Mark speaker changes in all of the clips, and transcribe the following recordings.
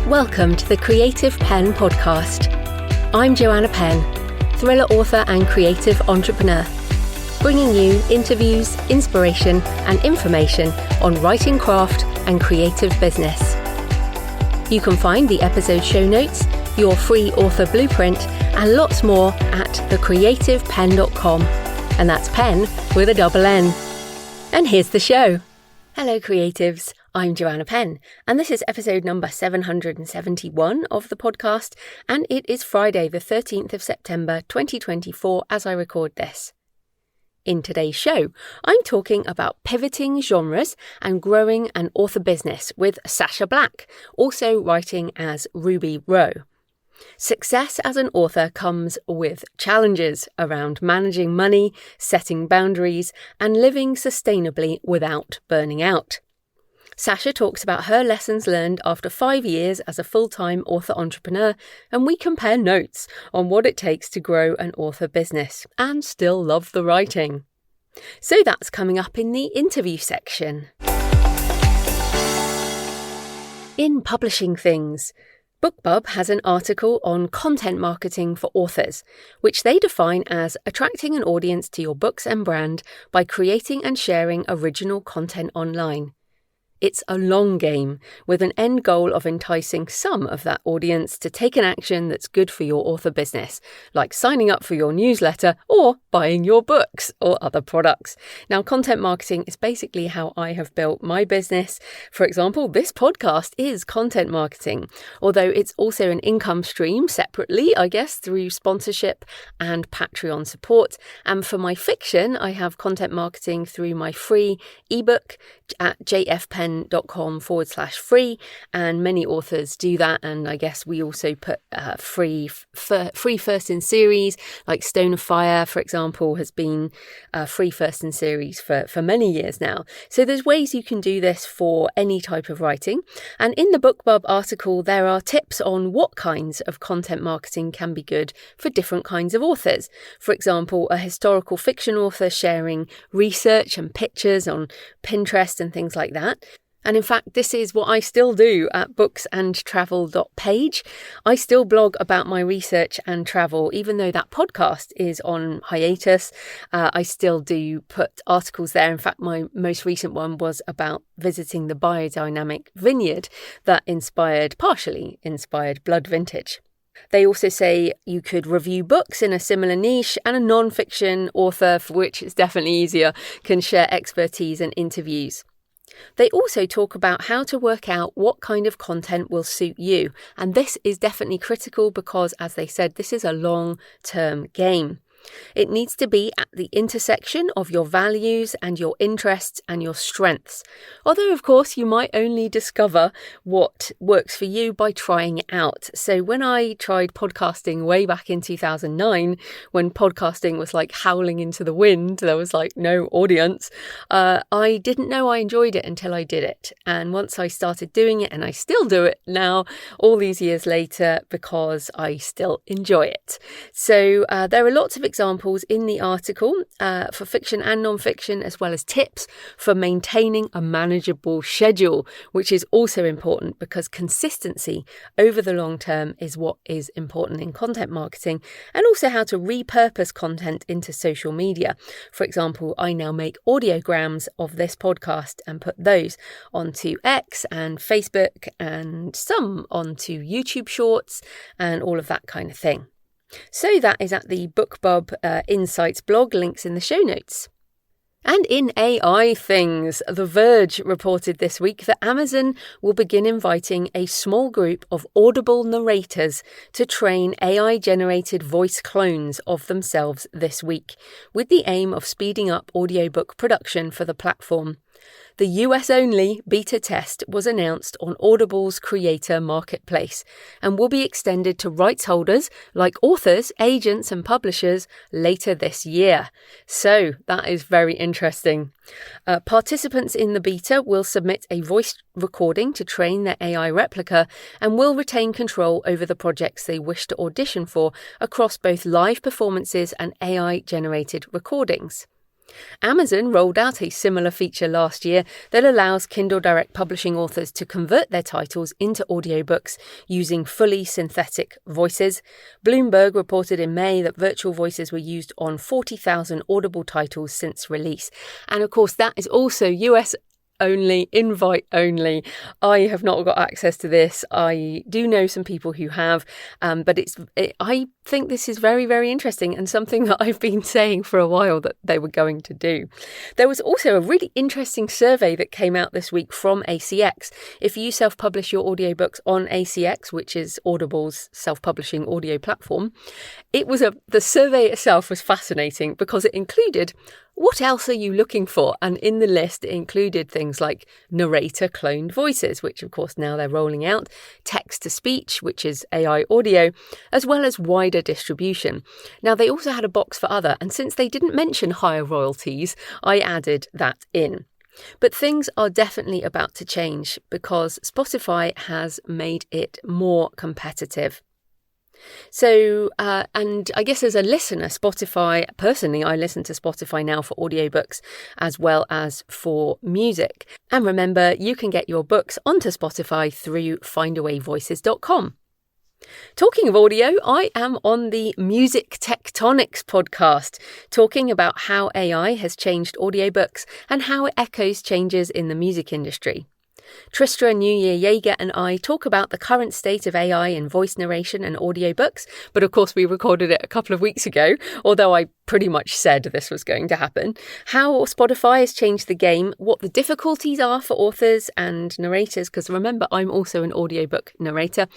Speaker 1: Welcome to the Creative Penn podcast. I'm Joanna Penn, thriller author and creative entrepreneur, bringing you interviews, inspiration and information on writing craft and creative business. You can find the episode show notes, your free author blueprint and lots more at thecreativepenn.com, and that's Penn with a double N. And here's the show. Hello creatives, I'm Joanna Penn, and this is episode number 771 of the podcast, and it is Friday the 13th of September 2024 as I record this. In today's show, I'm talking about pivoting genres and growing an author business with Sacha Black, also writing as Ruby Rowe. Success as an author comes with challenges around managing money, setting boundaries, and living sustainably without burning out. Sacha talks about her lessons learned after 5 years as a full-time author entrepreneur, and we compare notes on what it takes to grow an author business and still love the writing. So that's coming up in the interview section. In publishing things, BookBub has an article on content marketing for authors, which they define as attracting an audience to your books and brand by creating and sharing original content online. It's a long game, with an end goal of enticing some of that audience to take an action that's good for your author business, like signing up for your newsletter or buying your books or other products. Now, content marketing is basically how I have built my business. For example, this podcast is content marketing, although it's also an income stream separately, I guess, through sponsorship and Patreon support. And for my fiction, I have content marketing through my free ebook at jfpenn.com/free, and many authors do that, and I guess we also put free first in series, like Stone of Fire, for example, has been free first in series for many years now. So there's ways you can do this for any type of writing, and in the BookBub article there are tips on what kinds of content marketing can be good for different kinds of authors. For example, a historical fiction author sharing research and pictures on Pinterest and things like that. And in fact, this is what I still do at booksandtravel.page. I still blog about my research and travel, even though that podcast is on hiatus. I still do put articles there. In fact, my most recent one was about visiting the biodynamic vineyard that partially inspired Blood Vintage. They also say you could review books in a similar niche, and a non-fiction author, for which it's definitely easier, can share expertise and interviews. They also talk about how to work out what kind of content will suit you, and this is definitely critical because, as they said, this is a long-term game. It needs to be at the intersection of your values and your interests and your strengths. Although, of course, you might only discover what works for you by trying it out. So when I tried podcasting way back in 2009, when podcasting was like howling into the wind, there was like no audience, I didn't know I enjoyed it until I did it. And once I started doing it, and I still do it now, all these years later, because I still enjoy it. So there are lots of examples in the article for fiction and non-fiction, as well as tips for maintaining a manageable schedule, which is also important because consistency over the long term is what is important in content marketing, and also how to repurpose content into social media. For example, I now make audiograms of this podcast and put those onto X and Facebook and some onto YouTube Shorts and all of that kind of thing. So that is at the BookBub Insights blog, links in the show notes. And in AI things, The Verge reported this week that Amazon will begin inviting a small group of Audible narrators to train AI-generated voice clones of themselves this week, with the aim of speeding up audiobook production for the platform. The US-only beta test was announced on Audible's creator marketplace and will be extended to rights holders like authors, agents and publishers later this year. So that is very interesting. Participants in the beta will submit a voice recording to train their AI replica and will retain control over the projects they wish to audition for across both live performances and AI-generated recordings. Amazon rolled out a similar feature last year that allows Kindle Direct Publishing authors to convert their titles into audiobooks using fully synthetic voices. Bloomberg reported in May that virtual voices were used on 40,000 Audible titles since release. And of course, that is also US only, invite only. I have not got access to this. I do know some people who have, but I think this is very, very interesting and something that I've been saying for a while that they were going to do. There was also a really interesting survey that came out this week from ACX. If you self-publish your audiobooks on ACX, which is Audible's self-publishing audio platform, the survey itself was fascinating because it included what else are you looking for? And in the list, it included things like narrator cloned voices, which of course now they're rolling out, text to speech, which is AI audio, as well as wider distribution. Now, they also had a box for other, and since they didn't mention higher royalties, I added that in. But things are definitely about to change because Spotify has made it more competitive. So, and I guess as a listener, Spotify, personally, I listen to Spotify now for audiobooks as well as for music. And remember, you can get your books onto Spotify through findawayvoices.com. Talking of audio, I am on the Music Tectonics podcast, talking about how AI has changed audiobooks and how it echoes changes in the music industry. Tristra New Year Jaeger and I talk about the current state of AI in voice narration and audiobooks, but of course we recorded it a couple of weeks ago, although I pretty much said this was going to happen, how Spotify has changed the game, what the difficulties are for authors and narrators, because remember, I'm also an audiobook narrator,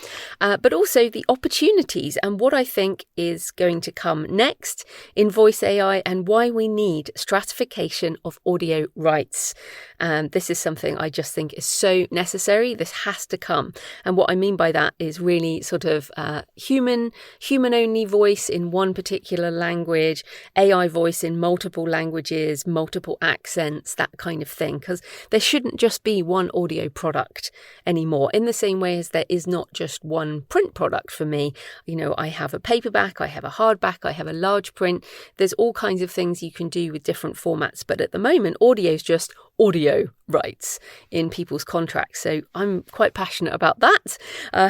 Speaker 1: but also the opportunities and what I think is going to come next in voice AI and why we need stratification of audio rights. This is something I just think is so necessary. This has to come. And what I mean by that is really sort of human-only voice in one particular language, AI voice in multiple languages, multiple accents, that kind of thing. Because there shouldn't just be one audio product anymore, in the same way as there is not just one print product for me. You know, I have a paperback, I have a hardback, I have a large print. There's all kinds of things you can do with different formats. But at the moment, audio is just audio rights in people's contracts. So I'm quite passionate about that.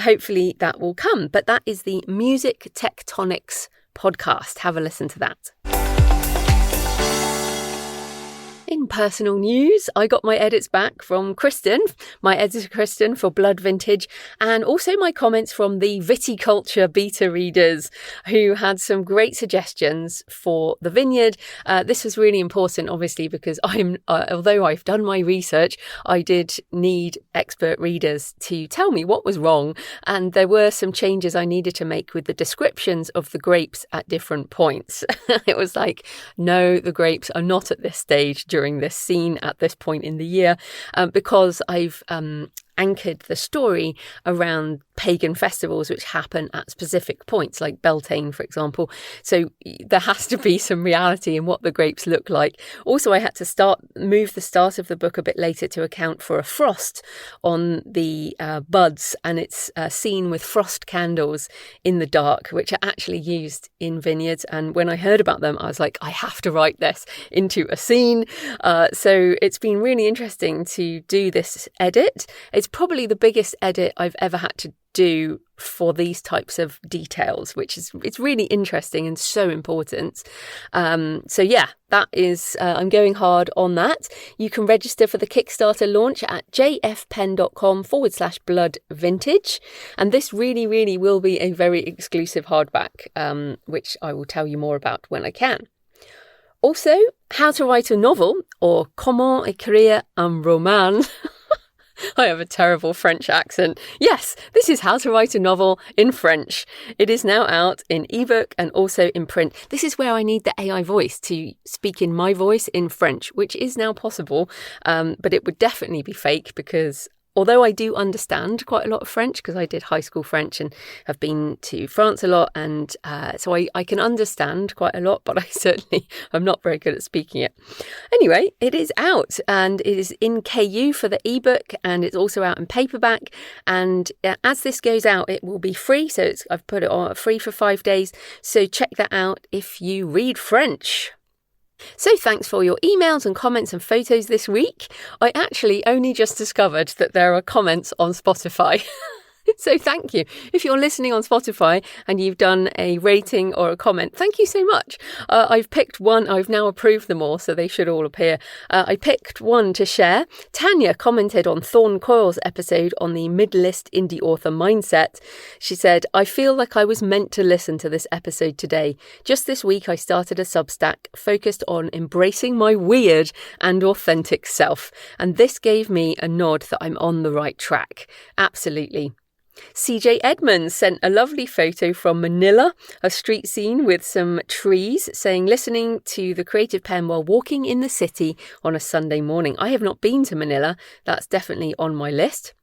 Speaker 1: Hopefully that will come. But that is the Music Tectonics podcast. Have a listen to that. In personal news, I got my edits back from Kristen, my editor Kristen for Blood Vintage, and also my comments from the Viticulture beta readers who had some great suggestions for the vineyard. This was really important, obviously, because although I've done my research, I did need expert readers to tell me what was wrong, and there were some changes I needed to make with the descriptions of the grapes at different points. It was like, no, the grapes are not at this stage during this scene at this point in the year, because I've anchored the story around pagan festivals which happen at specific points, like Beltane, for example. So there has to be some reality in what the grapes look like. Also, I had to move the start of the book a bit later to account for a frost on the buds, and it's seen with frost candles in the dark, which are actually used in vineyards. And when I heard about them, I was like, I have to write this into a scene. So it's been really interesting to do this edit. It's probably the biggest edit I've ever had to do for these types of details, it's really interesting and so important. So yeah, that is, I'm going hard on that. You can register for the Kickstarter launch at jfpenn.com/blood vintage. And this really, really will be a very exclusive hardback, which I will tell you more about when I can. Also, how to write a novel, or comment écrire un roman. I have a terrible French accent. Yes, this is how to write a novel in French. It is now out in ebook and also in print. This is where I need the AI voice to speak in my voice in French, which is now possible, but it would definitely be fake because although I do understand quite a lot of French because I did high school French and have been to France a lot, and so I can understand quite a lot, but I certainly am not very good at speaking it. Anyway, it is out and it is in KU for the ebook, and it's also out in paperback. And as this goes out, it will be free. So I've put it on free for 5 days. So check that out if you read French. So thanks for your emails and comments and photos this week. I actually only just discovered that there are comments on Spotify. So thank you. If you're listening on Spotify and you've done a rating or a comment, thank you so much. I've picked one. I've now approved them all, so they should all appear. I picked one to share. Tanya commented on Thorn Coil's episode on the mid-list indie author mindset. She said, I feel like I was meant to listen to this episode today. Just this week, I started a Substack focused on embracing my weird and authentic self. And this gave me a nod that I'm on the right track. Absolutely. CJ Edmonds sent a lovely photo from Manila, a street scene with some trees, saying, listening to the Creative Penn while walking in the city on a Sunday morning. I have not been to Manila. That's definitely on my list.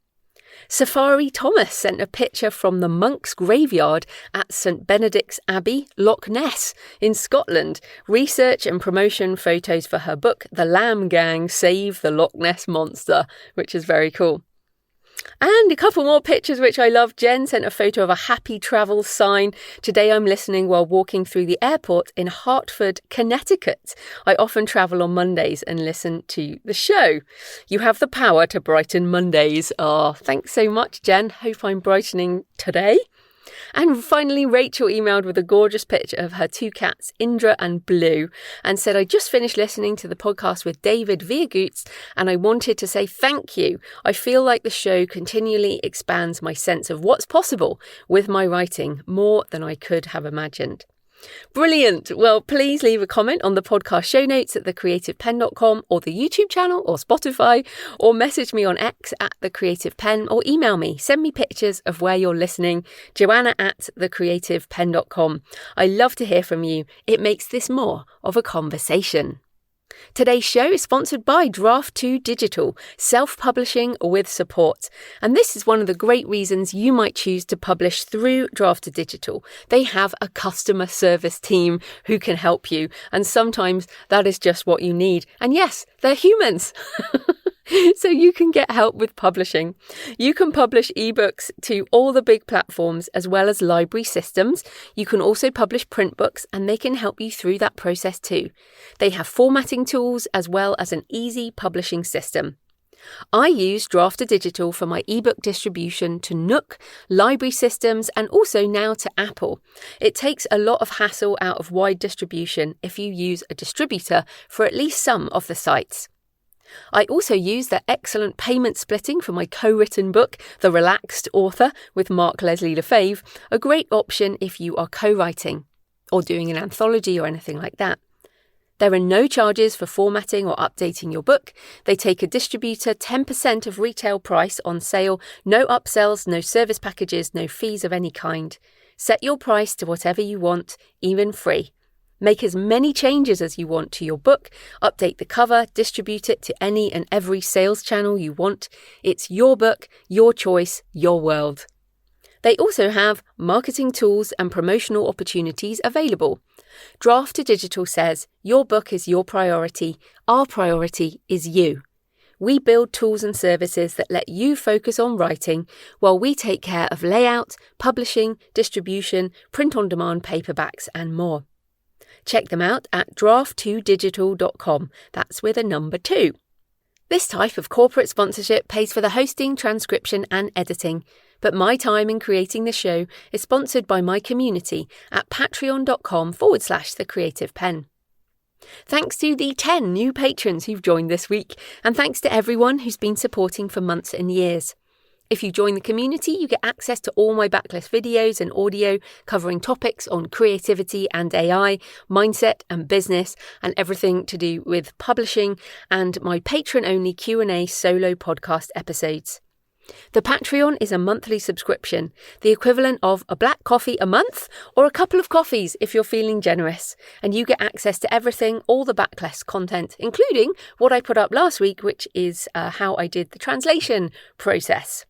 Speaker 1: Safari Thomas sent a picture from the monks' graveyard at St Benedict's Abbey, Loch Ness in Scotland. Research and promotion photos for her book, The Lamb Gang Save the Loch Ness Monster, which is very cool. And a couple more pictures which I love. Jen sent a photo of a happy travel sign. Today I'm listening while walking through the airport in Hartford, Connecticut. I often travel on Mondays and listen to the show. You have the power to brighten Mondays. Oh, thanks so much, Jen. Hope I'm brightening today. And finally, Rachel emailed with a gorgeous picture of her two cats, Indra and Blue, and said, I just finished listening to the podcast with David Viergoots, and I wanted to say thank you. I feel like the show continually expands my sense of what's possible with my writing more than I could have imagined. Brilliant. Well, please leave a comment on the podcast show notes at thecreativepenn.com or the YouTube channel or Spotify, or message me on X at thecreativepenn, or email me. Send me pictures of where you're listening, Joanna at thecreativepenn.com. I love to hear from you. It makes this more of a conversation. Today's show is sponsored by Draft2 Digital, self-publishing with support. And this is one of the great reasons you might choose to publish through Draft2 Digital. They have a customer service team who can help you. And sometimes that is just what you need. And yes, they're humans. So you can get help with publishing. You can publish ebooks to all the big platforms as well as library systems. You can also publish print books, and they can help you through that process too. They have formatting tools as well as an easy publishing system. I use Draft2 Digital for my ebook distribution to Nook, library systems, and also now to Apple. It takes a lot of hassle out of wide distribution if you use a distributor for at least some of the sites. I also use their excellent payment splitting for my co-written book, The Relaxed Author, with Mark Leslie Lefebvre, a great option if you are co-writing or doing an anthology or anything like that. There are no charges for formatting or updating your book. They take a distributor 10% of retail price on sale, no upsells, no service packages, no fees of any kind. Set your price to whatever you want, even free. Make as many changes as you want to your book, update the cover, distribute it to any and every sales channel you want. It's your book, your choice, your world. They also have marketing tools and promotional opportunities available. Draft2 Digital says, your book is your priority, our priority is you. We build tools and services that let you focus on writing while we take care of layout, publishing, distribution, print-on-demand paperbacks and more. Check them out at draft2digital.com. That's with a number 2. This type of corporate sponsorship pays for the hosting, transcription and editing, but my time in creating the show is sponsored by my community at patreon.com/thecreativepenn. Thanks to the 10 new patrons who've joined this week, and thanks to everyone who's been supporting for months and years. If you join the community, you get access to all my backlist videos and audio covering topics on creativity and AI, mindset and business, and everything to do with publishing, and my patron-only Q&A solo podcast episodes. The Patreon is a monthly subscription, the equivalent of a black coffee a month or a couple of coffees if you're feeling generous, and you get access to everything, all the backlist content, including what I put up last week, which is how I did the translation process.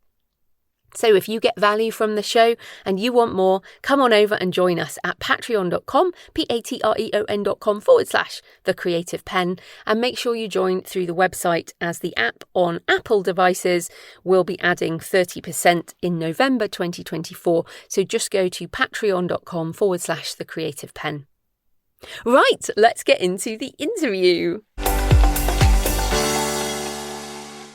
Speaker 1: So if you get value from the show and you want more, come on over and join us at patreon.com, patreon.com/thecreativepenn, and make sure you join through the website, as the app on Apple devices will be adding 30% in November 2024. So just go to patreon.com/thecreativepenn. Right, let's get into the interview.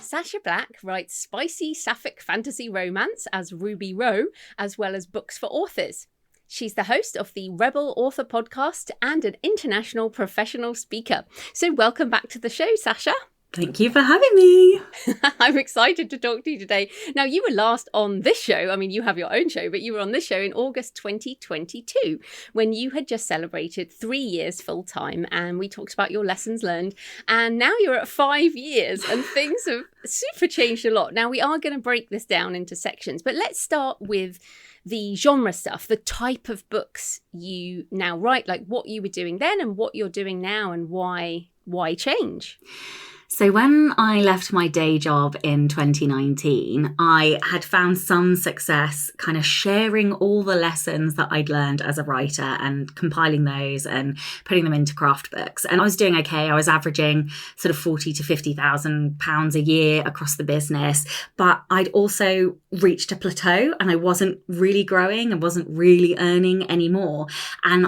Speaker 1: Sacha Black writes spicy sapphic fantasy romance as Ruby Rowe, as well as books for authors. She's the host of the Rebel Author podcast and an international professional speaker. So welcome back to the show, Sacha.
Speaker 2: Thank you for having me.
Speaker 1: I'm excited to talk to you today. Now, you were last on this show. I mean, you have your own show, but you were on this show in August 2022 when you had just celebrated 3 years full time, and we talked about your lessons learned. And now you're at 5 years and things have super changed a lot. Now, we are going to break this down into sections, but let's start with the genre stuff, the type of books you now write, like what you were doing then and what you're doing now, and why change?
Speaker 2: So when I left my day job in 2019, I had found some success kind of sharing all the lessons that I'd learned as a writer and compiling those and putting them into craft books. And I was doing okay. I was averaging sort of 40 to 50,000 pounds a year across the business. But I'd also reached a plateau and I wasn't really growing and wasn't really earning anymore. And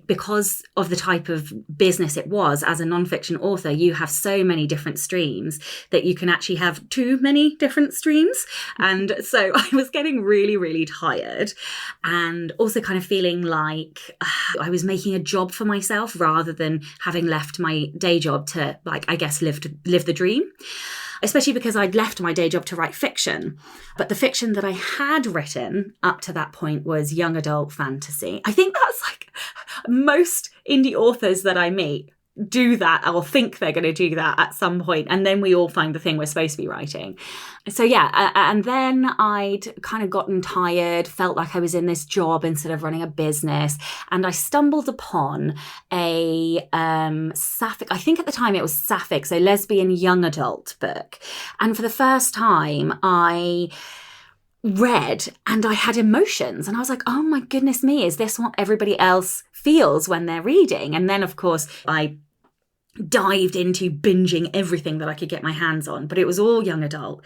Speaker 2: because of the type of business it was, as a nonfiction author, you have so many different streams that you can actually have too many different streams. And so I was getting really, really tired and also kind of feeling like I was making a job for myself rather than having left my day job to, like, I guess, live the dream. Especially because I'd left my day job to write fiction. But the fiction that I had written up to that point was young adult fantasy. I think that's like most indie authors that I meet do that or think they're going to do that at some point, and then we all find the thing we're supposed to be writing. So yeah, and then I'd kind of gotten tired, felt like I was in this job instead of running a business, and I stumbled upon a sapphic, I think at the time it was sapphic, so lesbian young adult book. And for the first time I read and I had emotions, and I was like, oh my goodness me, is this what everybody else feels when they're reading? And then of course I dived into binging everything that I could get my hands on, but it was all young adult.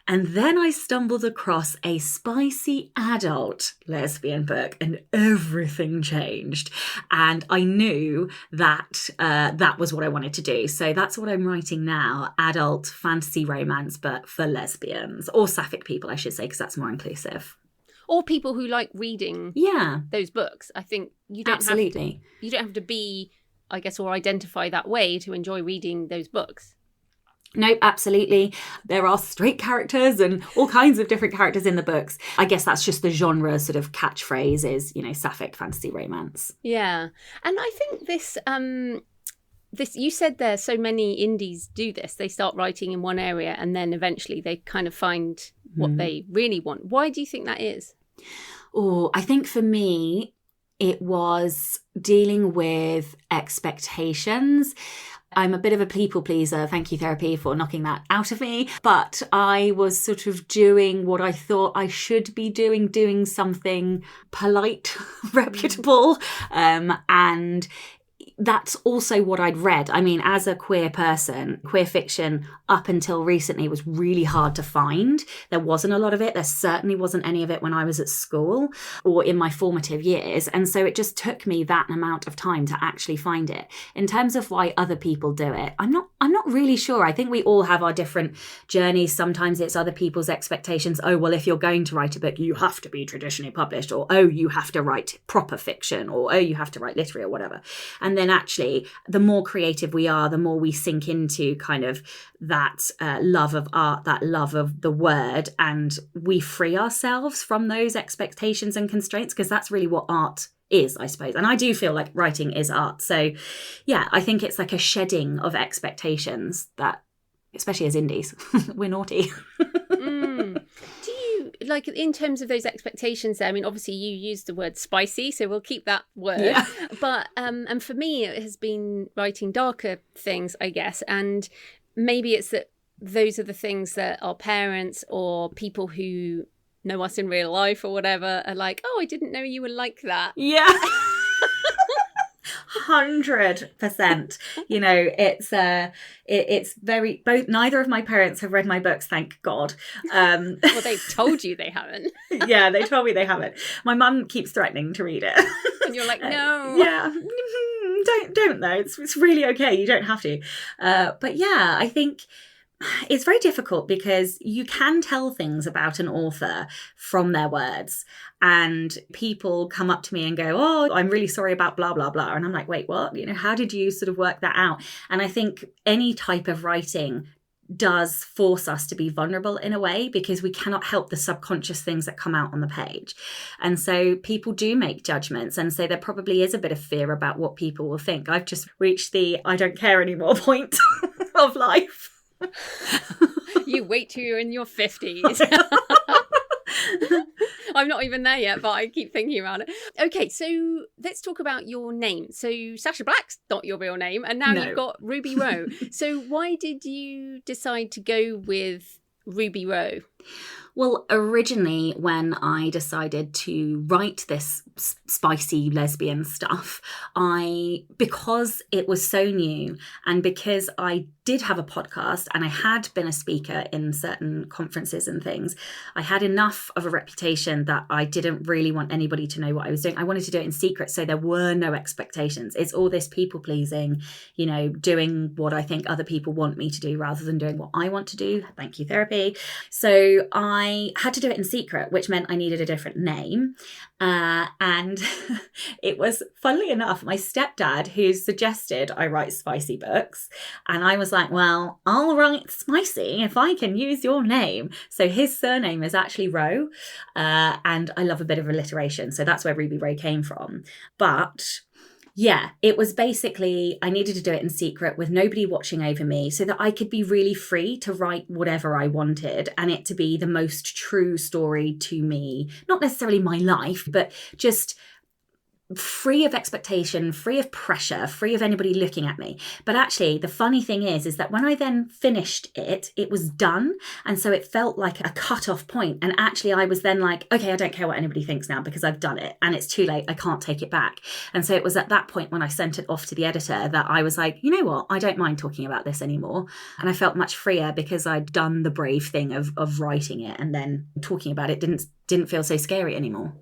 Speaker 2: And then I stumbled across a spicy adult lesbian book and everything changed. And I knew that that was what I wanted to do. So that's what I'm writing now, adult fantasy romance, but for lesbians, or sapphic people, I should say, because that's more inclusive.
Speaker 1: Or people who like reading those books. I think you don't have to be, I guess, or identify that way to enjoy reading those books.
Speaker 2: No, absolutely. There are straight characters and all kinds of different characters in the books. I guess that's just the genre sort of catchphrase is, sapphic fantasy romance.
Speaker 1: Yeah. And I think this, you said there so many indies do this. They start writing in one area and then eventually they kind of find what they really want. Why do you think that is?
Speaker 2: Oh, I think for me, it was dealing with expectations. I'm a bit of a people pleaser. Thank you, therapy, for knocking that out of me. But I was sort of doing what I thought I should be doing something polite, reputable, and that's also what I'd read. I mean, as a queer person, queer fiction up until recently was really hard to find. There wasn't a lot of it. There certainly wasn't any of it when I was at school or in my formative years. And so it just took me that amount of time to actually find it. In terms of why other people do it, I'm not really sure. I think we all have our different journeys. Sometimes it's other people's expectations. Oh, well, if you're going to write a book, you have to be traditionally published, or, oh, you have to write proper fiction, or, oh, you have to write literary or whatever. And then actually, the more creative we are, the more we sink into kind of that love of art, that love of the word, and we free ourselves from those expectations and constraints, because that's really what art is, I suppose. And I do feel like writing is art. So yeah, I think it's like a shedding of expectations that, especially as indies, we're naughty.
Speaker 1: Do you, like, in terms of those expectations there, I mean, obviously you used the word spicy, so we'll keep that word. Yeah. But, and for me, it has been writing darker things, I guess. And maybe it's that those are the things that our parents or people who know us in real life or whatever are like, oh, I didn't know you were like that.
Speaker 2: Yeah. 100%. It's very, both, neither of my parents have read my books, thank God.
Speaker 1: Well, they've told you they haven't.
Speaker 2: Yeah, they told me they haven't. My mum keeps threatening to read it.
Speaker 1: And you're like, no.
Speaker 2: Yeah. Don't though. It's really okay. You don't have to. But yeah, I think it's very difficult because you can tell things about an author from their words, and people come up to me and go, oh, I'm really sorry about blah, blah, blah. And I'm like, wait, what? How did you sort of work that out? And I think any type of writing does force us to be vulnerable in a way, because we cannot help the subconscious things that come out on the page. And so people do make judgments, and so there probably is a bit of fear about what people will think. I've just reached the I don't care anymore point of life.
Speaker 1: You wait till you're in your 50s. I'm not even there yet, but I keep thinking about it. Okay, so let's talk about your name. So Sacha Black's not your real name, and now you've got Ruby Rowe. So why did you decide to go with Ruby Rowe?
Speaker 2: Well, originally, when I decided to write this spicy lesbian stuff, because it was so new, and because I did have a podcast and I had been a speaker in certain conferences and things, I had enough of a reputation that I didn't really want anybody to know what I was doing. I wanted to do it in secret, so there were no expectations. It's all this people pleasing, doing what I think other people want me to do rather than doing what I want to do. Thank you, therapy. So I had to do it in secret, which meant I needed a different name. And it was, funnily enough, my stepdad who suggested I write spicy books. And I was like, well, I'll write spicy if I can use your name. So his surname is actually Rowe. And I love a bit of alliteration. So that's where Ruby Rowe came from. But yeah, it was basically, I needed to do it in secret with nobody watching over me so that I could be really free to write whatever I wanted and it to be the most true story to me. Not necessarily my life, but just free of expectation, free of pressure, free of anybody looking at me. But actually, the funny thing is that when I then finished it, it was done. And so it felt like a cut-off point. And actually, I was then like, okay, I don't care what anybody thinks now because I've done it and it's too late. I can't take it back. And so it was at that point when I sent it off to the editor that I was like, you know what? I don't mind talking about this anymore. And I felt much freer because I'd done the brave thing of writing it, and then talking about it didn't feel so scary anymore.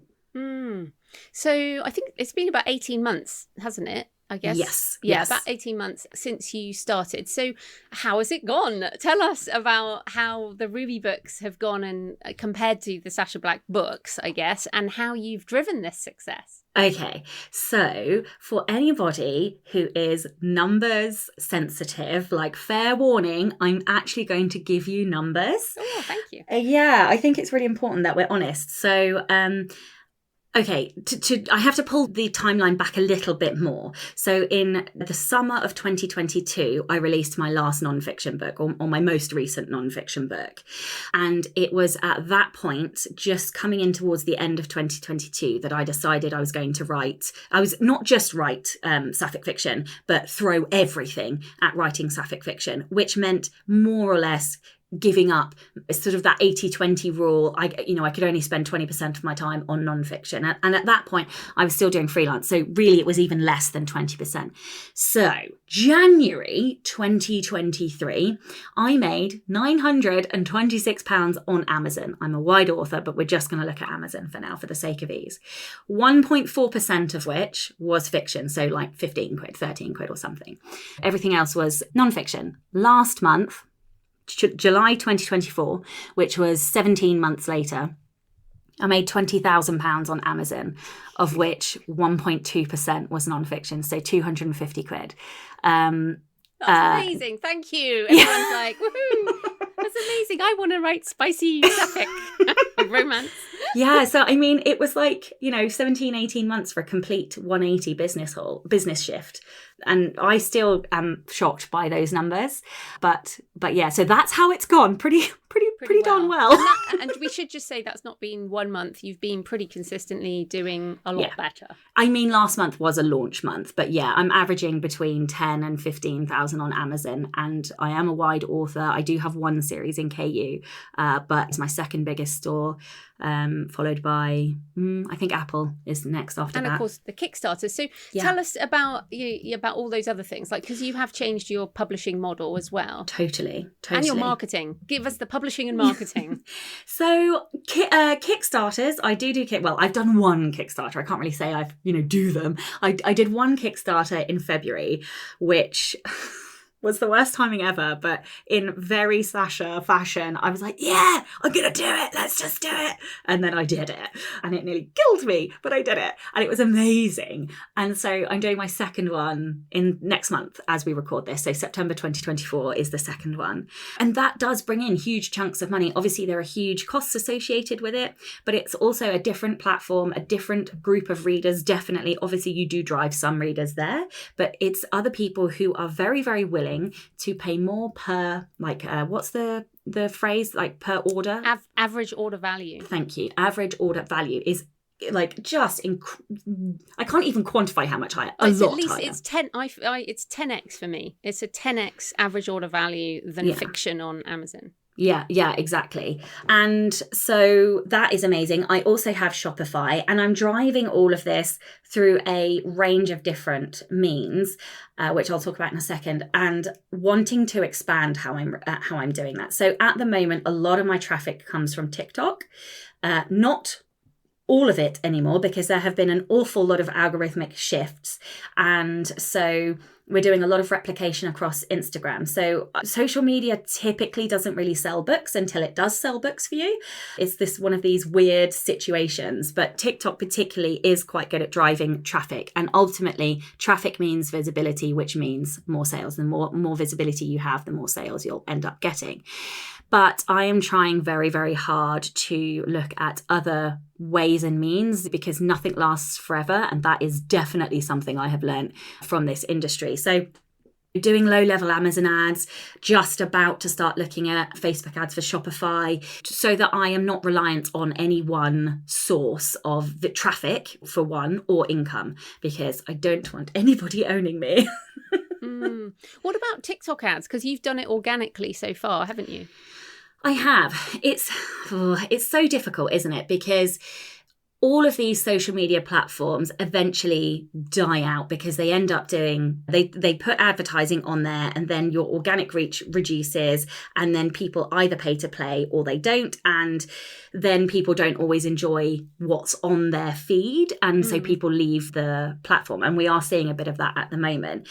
Speaker 1: So I think it's been about 18 months, hasn't it? I guess.
Speaker 2: Yes.
Speaker 1: Yeah, about 18 months since you started. So how has it gone? Tell us about how the Ruby books have gone and compared to the Sacha Black books, I guess, and how you've driven this success.
Speaker 2: Okay, so for anybody who is numbers sensitive, like fair warning, I'm actually going to give you numbers.
Speaker 1: Oh, thank you.
Speaker 2: Yeah, I think it's really important that we're honest. So, okay, I have to pull the timeline back a little bit more. So in the summer of 2022, I released my last nonfiction book, or my most recent nonfiction book. And it was at that point, just coming in towards the end of 2022, that I decided I was going to write. I was not just write sapphic fiction, but throw everything at writing sapphic fiction, which meant more or less giving up sort of that 80-20 rule. I could only spend 20% of my time on nonfiction. And at that point, I was still doing freelance. So really, it was even less than 20%. So January 2023, I made £926 on Amazon. I'm a wide author, but we're just going to look at Amazon for now for the sake of ease. 1.4% of which was fiction. So like 15 quid, 13 quid or something. Everything else was nonfiction. Last month, July 2024, which was 17 months later, I made £20,000 on Amazon, of which 1.2% was nonfiction, so 250 quid.
Speaker 1: That's amazing. Thank you. Everyone's like, woohoo, that's amazing. I want to write spicy sapphic romance.
Speaker 2: Yeah, so I mean, it was like, 17, 18 months for a complete 180 business shift. And I still am shocked by those numbers. But yeah, so that's how it's gone. Pretty darn well.
Speaker 1: And we should just say that's not been 1 month. You've been pretty consistently doing a lot better.
Speaker 2: I mean, last month was a launch month, but yeah, I'm averaging between 10 and 15,000 on Amazon. And I am a wide author. I do have one series in KU, but it's my second biggest store, followed by, I think Apple is next after that.
Speaker 1: And of course, the Kickstarters. So tell us about about all those other things? Like, because you have changed your publishing model as well.
Speaker 2: Totally.
Speaker 1: And your marketing. Give us the publishing and marketing.
Speaker 2: So Kickstarters, I do well, I've done one Kickstarter. I can't really say I've, do them. I did one Kickstarter in February, which was the worst timing ever, but in very Sacha fashion, I was like, yeah, I'm going to do it. Let's just do it. And then I did it. And it nearly killed me, but I did it. And it was amazing. And so I'm doing my second one in next month as we record this. So September 2024 is the second one. And that does bring in huge chunks of money. Obviously, there are huge costs associated with it, but it's also a different platform, a different group of readers. Definitely, obviously, you do drive some readers there, but it's other people who are very, very willing to pay more per, like, what's the phrase, like, per order?
Speaker 1: Average order value.
Speaker 2: Thank you. Average order value is like just I can't even quantify how much higher. A lot higher.
Speaker 1: It's 10x for me. It's a 10x average order value than fiction on Amazon.
Speaker 2: Yeah, exactly. And so that is amazing. I also have Shopify, and I'm driving all of this through a range of different means, which I'll talk about in a second, and wanting to expand how I'm doing that. So at the moment, a lot of my traffic comes from TikTok, not all of it anymore, because there have been an awful lot of algorithmic shifts. And so we're doing a lot of replication across Instagram. So social media typically doesn't really sell books until it does sell books for you. It's this one of these weird situations, but TikTok particularly is quite good at driving traffic. And ultimately, traffic means visibility, which means more sales. The more visibility you have, the more sales you'll end up getting. But I am trying very, very hard to look at other ways and means, because nothing lasts forever. And that is definitely something I have learned from this industry. So doing low-level Amazon ads, just about to start looking at Facebook ads for Shopify, so that I am not reliant on any one source of the traffic, for one, or income, because I don't want anybody owning me.
Speaker 1: What about TikTok ads? Because you've done it organically so far, haven't you?
Speaker 2: I have. It's so difficult, isn't it? Because all of these social media platforms eventually die out, because they end up doing, they put advertising on there, and then your organic reach reduces, and then people either pay to play or they don't, and then people don't always enjoy what's on their feed, and so people leave the platform, and we are seeing a bit of that at the moment.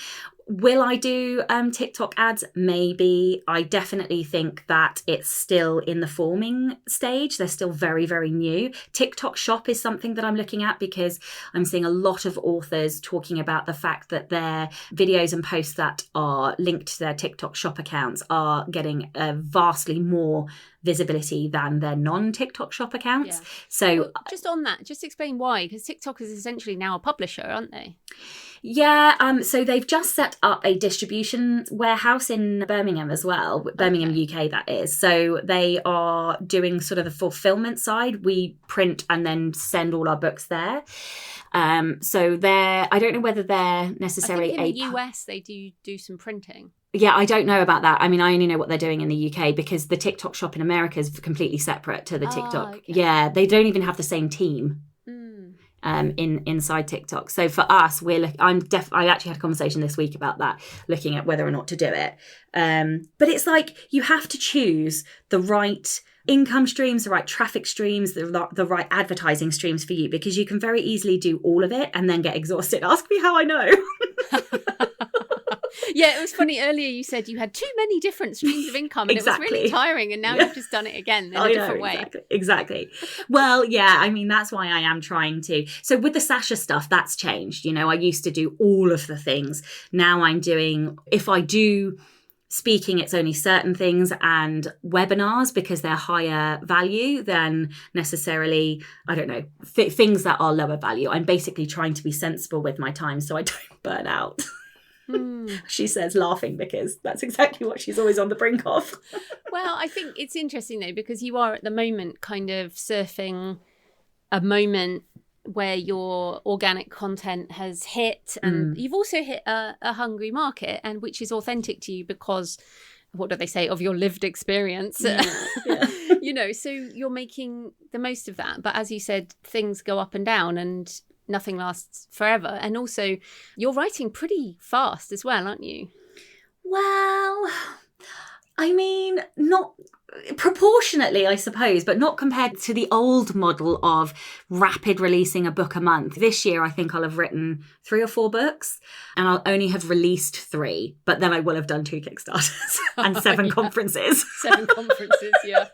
Speaker 2: Will I do TikTok ads? Maybe. I definitely think that it's still in the forming stage. They're still very, very new. TikTok Shop is something that I'm looking at, because I'm seeing a lot of authors talking about the fact that their videos and posts that are linked to their TikTok Shop accounts are getting vastly more visibility than their non-TikTok Shop accounts. Yeah. So
Speaker 1: just on that, just explain why, because TikTok is essentially now a publisher, aren't they?
Speaker 2: Yeah, so they've just set up a distribution warehouse in Birmingham as well, Birmingham, UK, that is. So they are doing sort of the fulfillment side. We print and then send all our books there. So I don't know whether they're necessarily
Speaker 1: in the US they do some printing.
Speaker 2: Yeah, I don't know about that. I mean, I only know what they're doing in the UK, because the TikTok Shop in America is completely separate to the TikTok. Okay. Yeah, they don't even have the same team. Inside TikTok. So for us, I actually had a conversation this week about that, looking at whether or not to do it. But it's like you have to choose the right income streams, the right traffic streams, the right advertising streams for you, because you can very easily do all of it and then get exhausted. Ask me how I know.
Speaker 1: Yeah, it was funny. Earlier you said you had too many different streams of income, and
Speaker 2: exactly.
Speaker 1: It was really tiring, and now you've just done it again in a different way.
Speaker 2: Exactly. Well, yeah, I mean, that's why I am trying to. So with the Sacha stuff, that's changed. I used to do all of the things. Now I'm doing, if I do speaking, it's only certain things, and webinars, because they're higher value than necessarily, I don't know, things that are lower value. I'm basically trying to be sensible with my time so I don't burn out. She says, laughing, because that's exactly what she's always on the brink of.
Speaker 1: Well, I think it's interesting though, because you are at the moment kind of surfing a moment where your organic content has hit, and you've also hit a hungry market, and which is authentic to you because, what do they say, of your lived experience. Yeah. So you're making the most of that. But as you said, things go up and down, and nothing lasts forever. And also, you're writing pretty fast as well, aren't you?
Speaker 2: Well, I mean, not proportionately, I suppose, but not compared to the old model of rapid releasing a book a month. This year, I think I'll have written 3 or 4 books, and I'll only have released 3, but then I will have done 2 Kickstarters and 7 conferences.
Speaker 1: 7 conferences, yeah.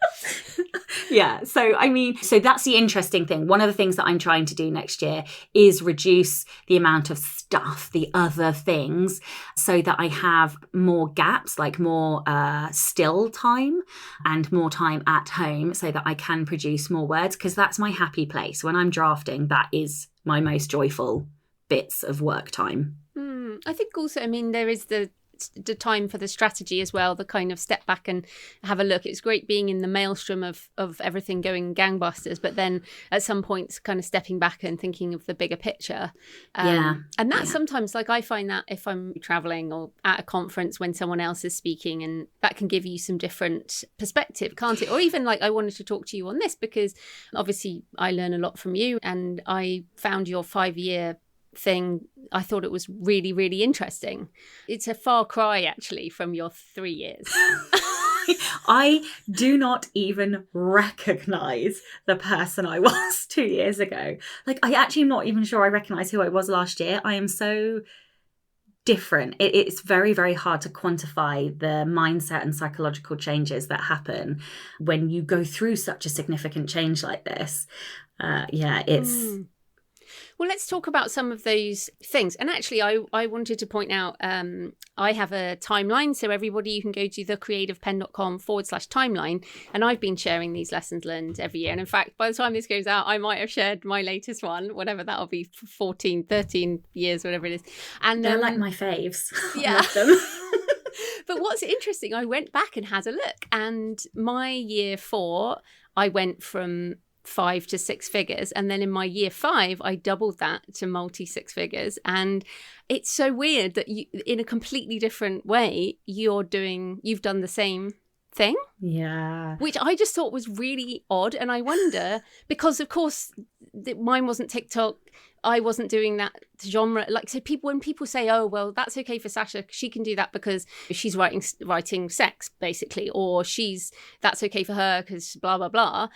Speaker 2: Yeah. So, I mean, so that's the interesting thing. One of the things that I'm trying to do next year is reduce the amount of stuff, the other things, so that I have more gaps, like more still time and more time at home, so that I can produce more words, because that's my happy place. When I'm drafting, that is my most joyful bits of work time.
Speaker 1: I think also, I mean, there is the time for the strategy as well, the kind of step back and have a look. It's great being in the maelstrom of everything going gangbusters, but then at some points kind of stepping back and thinking of the bigger picture. And that sometimes, like, I find that if I'm traveling or at a conference when someone else is speaking, and that can give you some different perspective, can't it? Or even like, I wanted to talk to you on this because obviously I learn a lot from you, and I found your 5-year thing, I thought it was really, really interesting. It's a far cry actually from your 3 years.
Speaker 2: I do not even recognize the person I was 2 years ago. Like, I actually am not even sure I recognize who I was last year. I am so different. It's very, very hard to quantify the mindset and psychological changes that happen when you go through such a significant change like this.
Speaker 1: Well, let's talk about some of those things. And actually, I wanted to point out, I have a timeline. So everybody, you can go to thecreativepenn.com/timeline. And I've been sharing these lessons learned every year. And in fact, by the time this goes out, I might have shared my latest one, whatever that'll be, 14, 13 years, whatever it is. And
Speaker 2: they're like my faves.
Speaker 1: Yeah.
Speaker 2: I love them.
Speaker 1: But what's interesting, I went back and had a look. And my year 4, I went from 5 to 6 figures, and then in my year 5 I doubled that to multi 6 figures. And it's so weird that you, in a completely different way, you've done the same thing, which I just thought was really odd. And I wonder, because of course mine wasn't TikTok, I wasn't doing that genre. Like, so when people say, oh, well, that's okay for Sacha, she can do that because she's writing sex, basically, or that's okay for her because blah, blah, blah.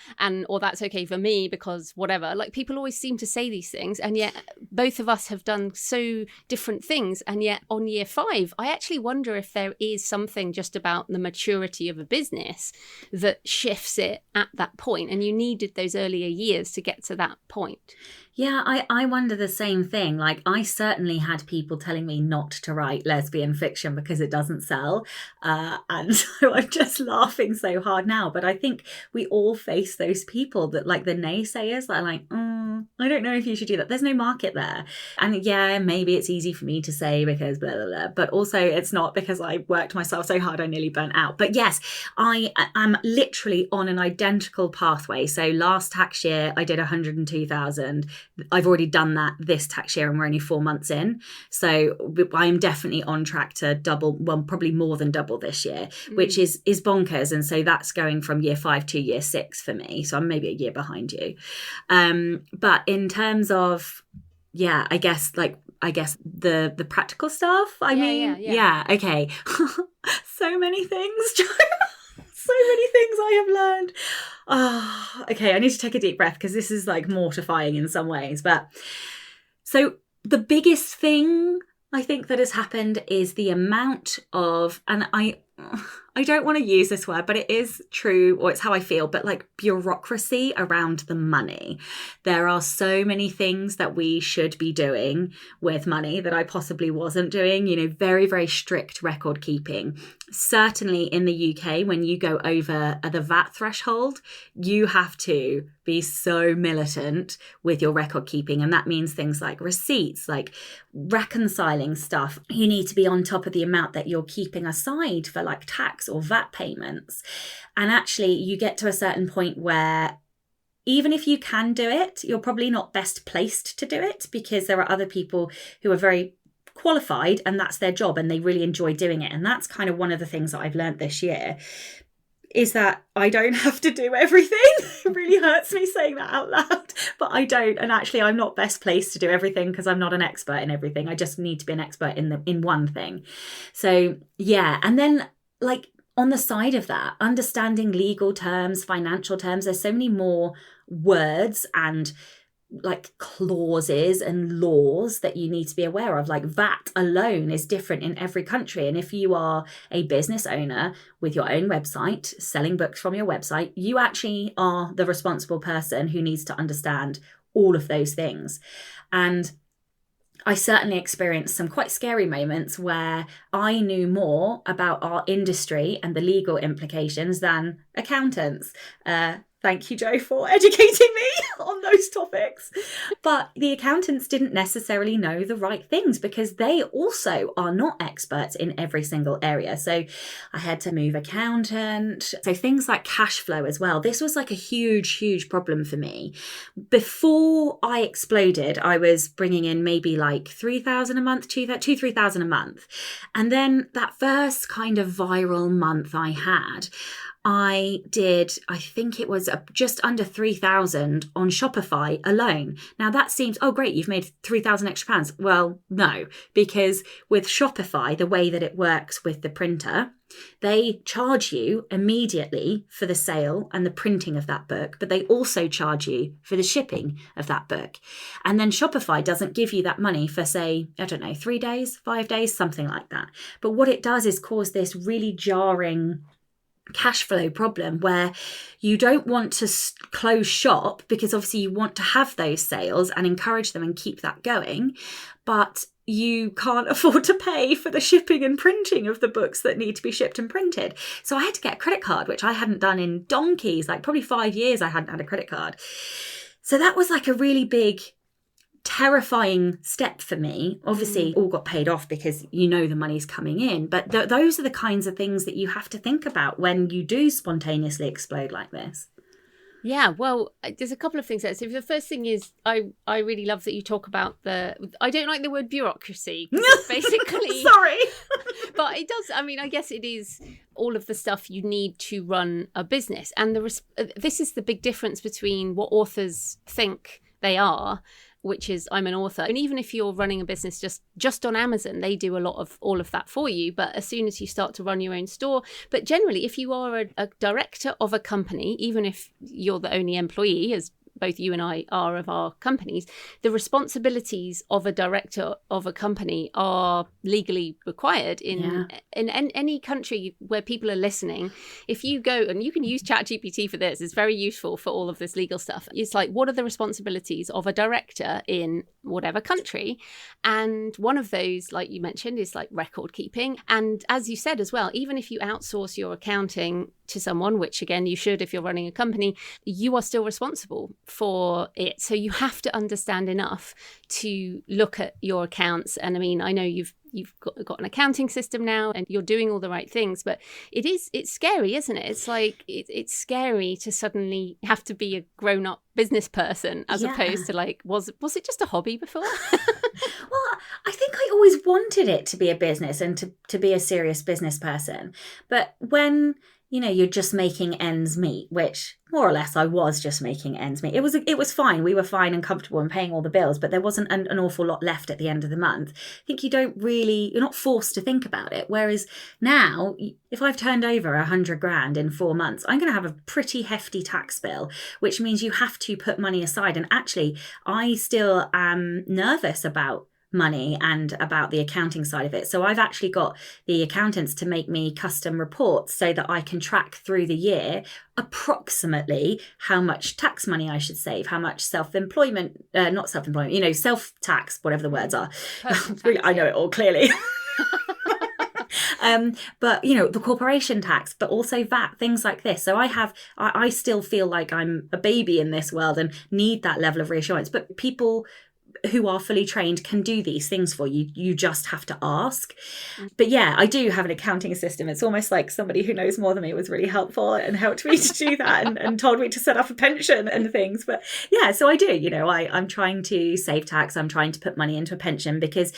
Speaker 1: Or that's okay for me because whatever. Like, people always seem to say these things. And yet both of us have done so different things. And yet on year 5, I actually wonder if there is something just about the maturity of a business that shifts it at that point. And you needed those earlier years to get to that point.
Speaker 2: Yeah, I wonder the same thing. Like, I certainly had people telling me not to write lesbian fiction because it doesn't sell. And so I'm just laughing so hard now. But I think we all face those people that, like, the naysayers that are like, I don't know if you should do that. There's no market there. And yeah, maybe it's easy for me to say because blah, blah, blah. But also it's not, because I worked myself so hard I nearly burnt out. But yes, I am literally on an identical pathway. So last tax year, I did 102,000. I've already done that this tax year and we're only 4 months in. So I'm definitely on track to double, well, probably more than double this year, which is bonkers. And so that's going from year 5 to year 6 for me. So I'm maybe a year behind you. But in terms of, I guess the practical stuff, yeah. Okay. So many things, Jo. So many things I have learned. Oh, okay, I need to take a deep breath because this is like mortifying in some ways. But so the biggest thing I think that has happened is the amount of, and I don't want to use this word, but it is true, or it's how I feel, but like bureaucracy around the money. There are so many things that we should be doing with money that I possibly wasn't doing, very, very strict record keeping. Certainly in the UK, when you go over the VAT threshold, you have to be so militant with your record keeping. And that means things like receipts, like reconciling stuff. You need to be on top of the amount that you're keeping aside for like tax or VAT payments. And actually you get to a certain point where even if you can do it, you're probably not best placed to do it, because there are other people who are very qualified and that's their job and they really enjoy doing it. And that's kind of one of the things that I've learned this year. is that I don't have to do everything. It really hurts me saying that out loud, but I don't. And actually, I'm not best placed to do everything because I'm not an expert in everything. I just need to be an expert in one thing. So yeah. And then like on the side of that, understanding legal terms, financial terms, there's so many more words and like clauses and laws that you need to be aware of. Like VAT alone is different in every country. And if you are a business owner with your own website, selling books from your website, you actually are the responsible person who needs to understand all of those things. And I certainly experienced some quite scary moments where I knew more about our industry and the legal implications than accountants. Thank you, Joe, for educating me on those topics. But the accountants didn't necessarily know the right things because they also are not experts in every single area. So I had to move accountant. So things like cash flow as well. This was like a huge problem for me. Before I exploded, I was bringing in maybe like 3,000 a month, 3,000 a month. And then that first kind of viral month I had, I think it was just under 3,000 on Shopify alone. Now that seems, oh great, you've made 3,000 extra pounds. Well, no, because with Shopify, the way that it works with the printer, they charge you immediately for the sale and the printing of that book, but they also charge you for the shipping of that book. And then Shopify doesn't give you that money for, say, I don't know, 3 days, 5 days, something like that. But what it does is cause this really jarring cash flow problem where you don't want to close shop because obviously you want to have those sales and encourage them and keep that going, but you can't afford to pay for the shipping and printing of the books that need to be shipped and printed. So I had to get a credit card, which I hadn't done in donkeys, like probably 5 years I hadn't had a credit card. So that was like a really big terrifying step for me. Obviously all got paid off because you know the money's coming in, but those are the kinds of things that you have to think about when you do spontaneously explode like this.
Speaker 1: Yeah, well, there's a couple of things there. So the first thing is I really love that you talk about I don't like the word bureaucracy, basically.
Speaker 2: Sorry.
Speaker 1: But it does, I mean, I guess it is all of the stuff you need to run a business. And this is the big difference between what authors think they are, which is I'm an author. And even if you're running a business just on Amazon, they do a lot of all of that for you. But as soon as you start to run your own store, but generally, if you are a director of a company, even if you're the only employee, as both you and I are of our companies, the responsibilities of a director of a company are legally required in any country where people are listening. If you go, and you can use ChatGPT for this, it's very useful for all of this legal stuff. It's like, what are the responsibilities of a director in whatever country? And one of those, like you mentioned, is like record keeping. And as you said as well, even if you outsource your accounting to someone, which again you should if you're running a company, you are still responsible for it. So you have to understand enough to look at your accounts. And I mean, I know you've got an accounting system now and you're doing all the right things, but it's scary, isn't it? It's like it's scary to suddenly have to be a grown-up business person as opposed to like, was it just a hobby before?
Speaker 2: Well, I think I always wanted it to be a business and to be a serious business person. But when you're just making ends meet, which more or less I was just making ends meet. It was fine. We were fine and comfortable and paying all the bills, but there wasn't an awful lot left at the end of the month. I think you're not forced to think about it. Whereas now, if I've turned over 100 grand in 4 months, I'm going to have a pretty hefty tax bill, which means you have to put money aside. And actually, I still am nervous about money and about the accounting side of it. So I've actually got the accountants to make me custom reports so that I can track through the year approximately how much tax money I should save, how much self-employment, self-tax, whatever the words are. I know it all clearly. But the corporation tax, but also VAT, things like this. So I still feel like I'm a baby in this world and need that level of reassurance. But people who are fully trained can do these things for you. You just have to ask. But yeah, I do have an accounting system. It's almost like somebody who knows more than me was really helpful and helped me to do that and told me to set up a pension and things. But yeah, so I do, I'm trying to save tax. I'm trying to put money into a pension because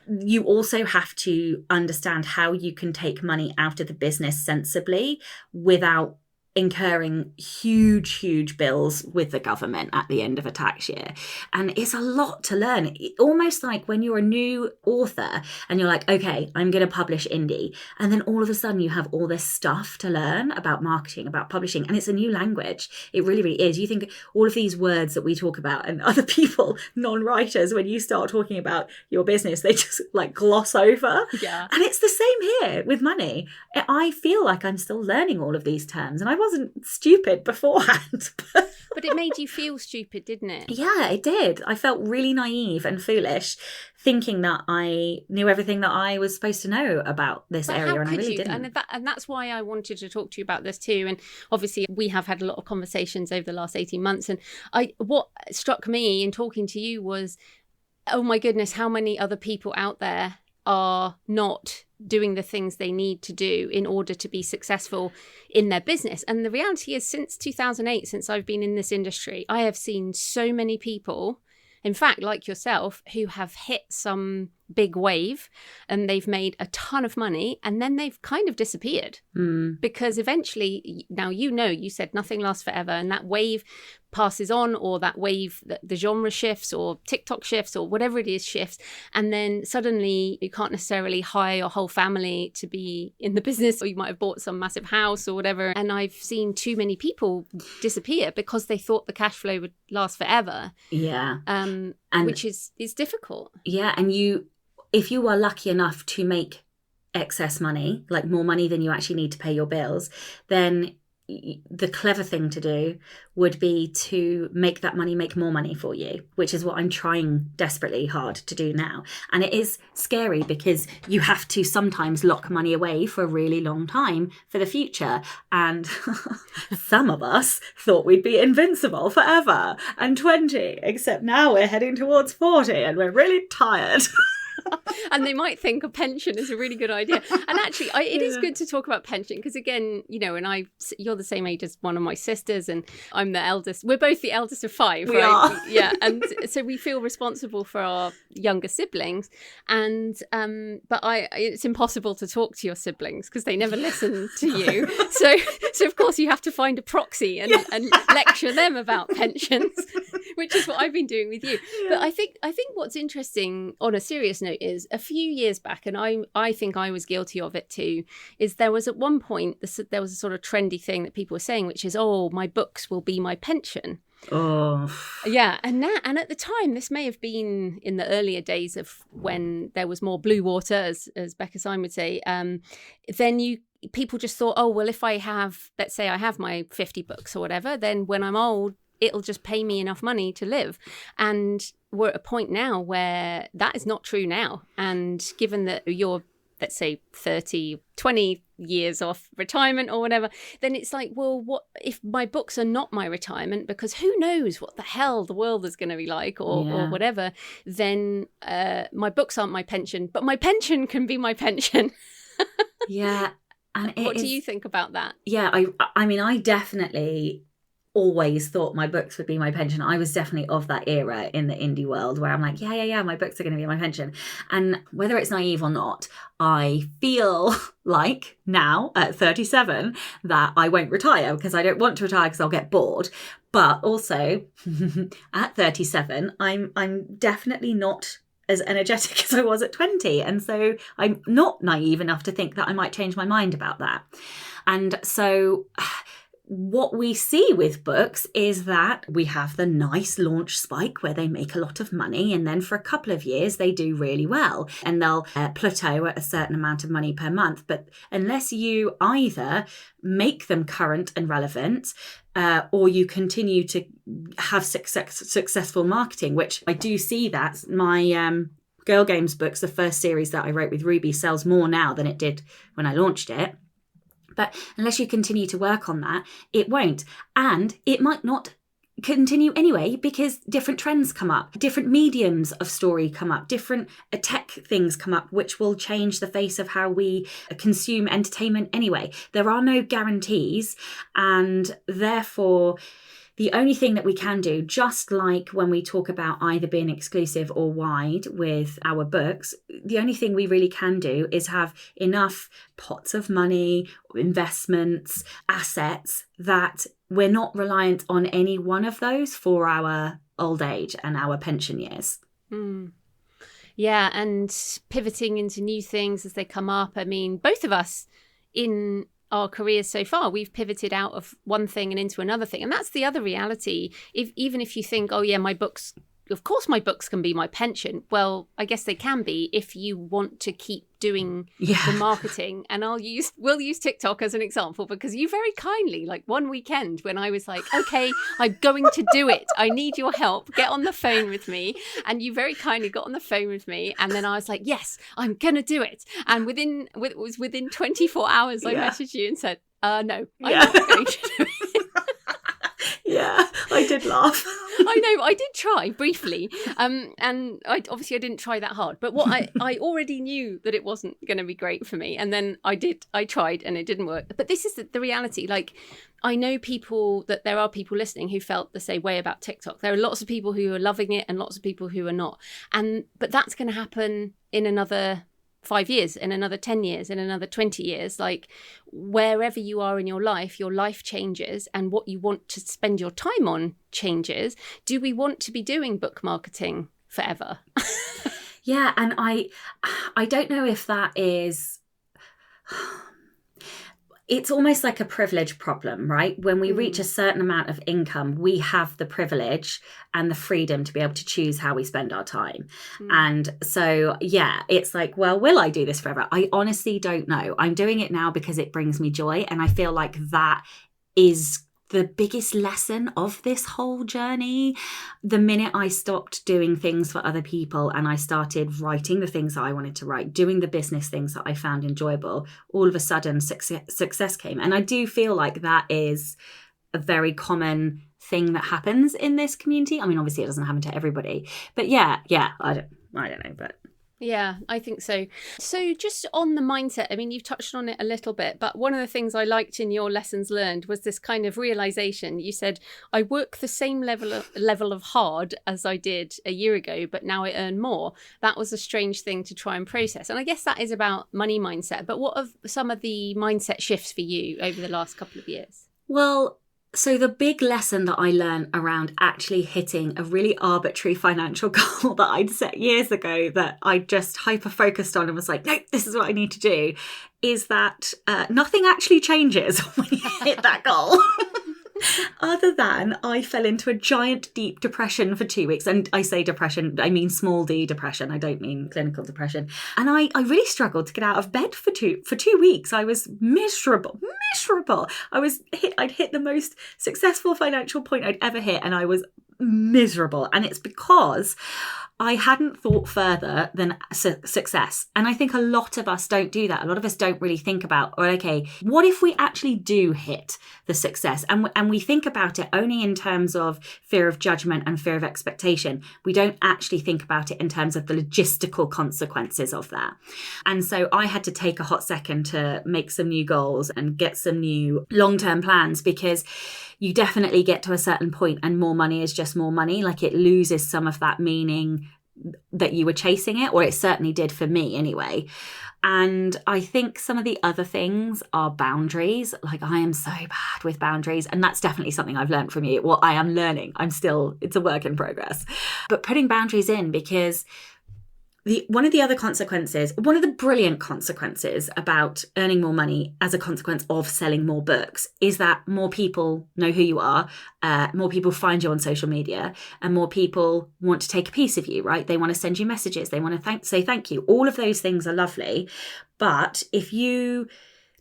Speaker 2: you also have to understand how you can take money out of the business sensibly without incurring huge bills with the government at the end of a tax year. And it's a lot to learn. Almost like when you're a new author and you're like, okay, I'm going to publish indie. And then all of a sudden you have all this stuff to learn about marketing, about publishing. And it's a new language. It really is. You think all of these words that we talk about and other people, non-writers, when you start talking about your business, they just like gloss over.
Speaker 1: Yeah.
Speaker 2: And it's the same here with money. I feel like I'm still learning all of these terms, and I wasn't stupid beforehand.
Speaker 1: But it made you feel stupid, didn't it?
Speaker 2: Yeah, it did. I felt really naive and foolish, thinking that I knew everything that I was supposed to know about this area, and I really didn't.
Speaker 1: And that's why I wanted to talk to you about this too. And obviously, we have had a lot of conversations over the last 18 months. And what struck me in talking to you was, oh my goodness, how many other people out there are not doing the things they need to do in order to be successful in their business. And the reality is, since 2008, since I've been in this industry, I have seen so many people, in fact, like yourself, who have hit some big wave and they've made a ton of money and then they've kind of disappeared. Because eventually, now, you said nothing lasts forever, and that wave passes on, or that wave, the genre shifts, or TikTok shifts, or whatever it is shifts, and then suddenly you can't necessarily hire your whole family to be in the business, or you might have bought some massive house or whatever. And I've seen too many people disappear because they thought the cash flow would last forever.
Speaker 2: Yeah.
Speaker 1: And which is difficult.
Speaker 2: Yeah, and if you are lucky enough to make excess money, like more money than you actually need to pay your bills, then the clever thing to do would be to make that money make more money for you, which is what I'm trying desperately hard to do now. And it is scary because you have to sometimes lock money away for a really long time for the future. And some of us thought we'd be invincible forever and 20, except now we're heading towards 40 and we're really tired.
Speaker 1: And they might think a pension is a really good idea. And actually, it is good to talk about pension because, again, and you're the same age as one of my sisters, and I'm the eldest. We're both the eldest of 5,
Speaker 2: we
Speaker 1: right?
Speaker 2: Are.
Speaker 1: Yeah, and so we feel responsible for our younger siblings. And but it's impossible to talk to your siblings because they never listen to you. So of course you have to find a proxy and lecture them about pensions, which is what I've been doing with you. Yeah. But I think what's interesting on a serious note is a few years back, and I think I was guilty of it too, is there was at one point, there was a sort of trendy thing that people were saying, which is, oh, my books will be my pension.
Speaker 2: Oh. Yeah.
Speaker 1: And at the time, this may have been in the earlier days of when there was more blue water, as Becca Syme would say, then people just thought, oh, well, if I have, let's say I have my 50 books or whatever, then when I'm old, it'll just pay me enough money to live. And we're at a point now where that is not true now. And given that you're, let's say, 20 years off retirement or whatever, then it's like, well, what if my books are not my retirement? Because who knows what the hell the world is going to be like or whatever. Then my books aren't my pension, but my pension can be my pension.
Speaker 2: Yeah. And
Speaker 1: what do you think about that?
Speaker 2: Yeah, I mean, I definitely always thought my books would be my pension. I was definitely of that era in the indie world where I'm like, yeah, my books are going to be my pension. And whether it's naive or not, I feel like now at 37 that I won't retire because I don't want to retire because I'll get bored. But also at 37, I'm definitely not as energetic as I was at 20. And so I'm not naive enough to think that I might change my mind about that. And so what we see with books is that we have the nice launch spike where they make a lot of money, and then for a couple of years they do really well and they'll plateau at a certain amount of money per month. But unless you either make them current and relevant or you continue to have successful marketing, which I do see that my Girl Games books, the first series that I wrote with Ruby, sells more now than it did when I launched it. But unless you continue to work on that, it won't. And it might not continue anyway because different trends come up, different mediums of story come up, different tech things come up, which will change the face of how we consume entertainment anyway. There are no guarantees, and therefore the only thing that we can do, just like when we talk about either being exclusive or wide with our books, the only thing we really can do is have enough pots of money, investments, assets that we're not reliant on any one of those for our old age and our pension years.
Speaker 1: Yeah, and pivoting into new things as they come up. I mean, both of us in our careers so far, we've pivoted out of one thing and into another thing. And that's the other reality. Even if you think, oh yeah, of course my books can be my pension. Well, I guess they can be if you want to keep doing the marketing. And we'll use TikTok as an example, because you very kindly, like one weekend when I was like, okay, I'm going to do it. I need your help. Get on the phone with me. And you very kindly got on the phone with me. And then I was like, yes, I'm going to do it. And it was within 24 hours, I messaged you and said, no, I'm not going to do it.
Speaker 2: Yeah, I did laugh.
Speaker 1: I know, I did try briefly. And I didn't try that hard. But I already knew that it wasn't going to be great for me. And then I tried and it didn't work. But this is the reality. Like, I know that there are people listening who felt the same way about TikTok. There are lots of people who are loving it and lots of people who are not. But that's going to happen in another 5 years, in another 10 years, in another 20 years. Like, wherever you are in your life changes, and what you want to spend your time on changes. Do we want to be doing book marketing forever?
Speaker 2: Yeah, and I don't know if that is... It's almost like a privilege problem, right? When we reach a certain amount of income, we have the privilege and the freedom to be able to choose how we spend our time. And so, yeah, it's like, well, will I do this forever? I honestly don't know. I'm doing it now because it brings me joy. And I feel like that is the biggest lesson of this whole journey. The minute I stopped doing things for other people and I started writing the things that I wanted to write, doing the business things that I found enjoyable, all of a sudden success came. And I do feel like that is a very common thing that happens in this community. I mean, obviously it doesn't happen to everybody, but yeah, I don't know, but...
Speaker 1: Yeah, I think so. So just on the mindset, I mean, you've touched on it a little bit, but one of the things I liked in your lessons learned was this kind of realization. You said, I work the same level of hard as I did a year ago, but now I earn more. That was a strange thing to try and process. And I guess that is about money mindset. But what are some of the mindset shifts for you over the last couple of years?
Speaker 2: Well, so the big lesson that I learned around actually hitting a really arbitrary financial goal that I'd set years ago that I just hyper-focused on and was like, no, this is what I need to do, is that nothing actually changes when you hit that goal. Other than I fell into a giant deep depression for 2 weeks. And I say depression, I mean small d depression. I don't mean clinical depression. And I really struggled to get out of bed for 2 weeks. I was miserable. I'd hit the most successful financial point I'd ever hit, and I was miserable. And it's because I hadn't thought further than success. And I think a lot of us don't do that. A lot of us don't really think about, okay, what if we actually do hit the success? And we think about it only in terms of fear of judgment and fear of expectation. We don't actually think about it in terms of the logistical consequences of that. And so I had to take a hot second to make some new goals and get some new long-term plans, because you definitely get to a certain point and more money is just more money. Like, it loses some of that meaning that you were chasing it, or it certainly did for me anyway. And I think some of the other things are boundaries. Like, I am so bad with boundaries, and that's definitely something I've learned from you. Well, I am learning. It's a work in progress. But putting boundaries in, because one of the brilliant consequences about earning more money as a consequence of selling more books is that more people know who you are, more people find you on social media, and more people want to take a piece of you, right? They want to send you messages. They want to say thank you. All of those things are lovely. But if you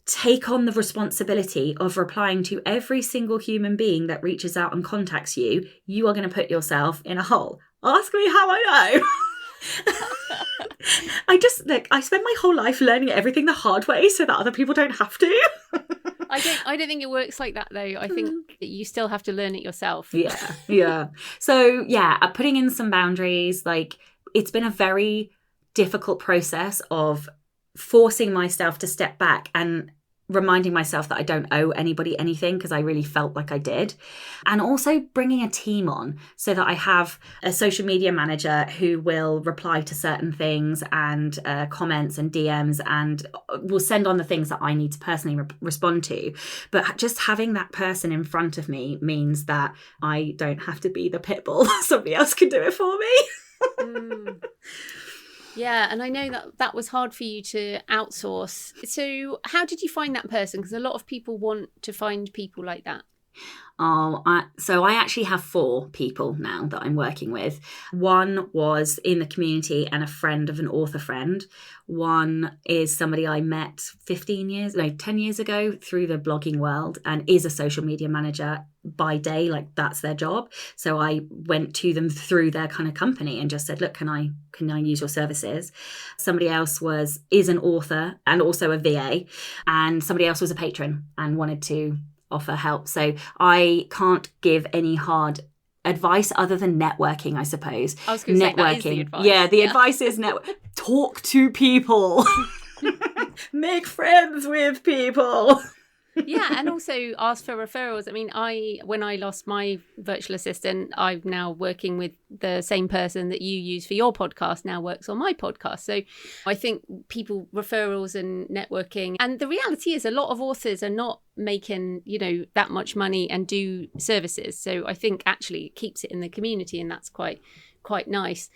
Speaker 2: take on the responsibility of replying to every single human being that reaches out and contacts you, you are going to put yourself in a hole. Ask me how I know. I spend my whole life learning everything the hard way so that other people don't have to.
Speaker 1: I don't think it works like that, though. I think you still have to learn it yourself.
Speaker 2: Yeah. So putting in some boundaries. Like, it's been a very difficult process of forcing myself to step back and reminding myself that I don't owe anybody anything, because I really felt like I did. And also bringing a team on so that I have a social media manager who will reply to certain things and comments and DMs, and will send on the things that I need to personally respond to. But just having that person in front of me means that I don't have to be the pit bull. Somebody else can do it for me.
Speaker 1: Yeah, and I know that was hard for you to outsource. So how did you find that person? Because a lot of people want to find people like that.
Speaker 2: So I actually have 4 people now that I'm working with. One was in the community and a friend of an author friend. One is somebody I met 10 years ago through the blogging world, and is a social media manager by day, like that's their job. So I went to them through their kind of company and just said, look, can I use your services? Somebody else is an author and also a VA, and somebody else was a patron and wanted to offer help. So I can't give any hard advice other than networking, I suppose.
Speaker 1: I was going to say, that is the advice.
Speaker 2: Yeah, the advice is talk to people. Make friends with people.
Speaker 1: Yeah, and also ask for referrals. I mean, when I lost my virtual assistant, I'm now working with the same person that you use for your podcast now works on my podcast. So I think referrals and networking. And the reality is a lot of authors are not making, that much money and do services. So I think actually it keeps it in the community, and that's quite nice.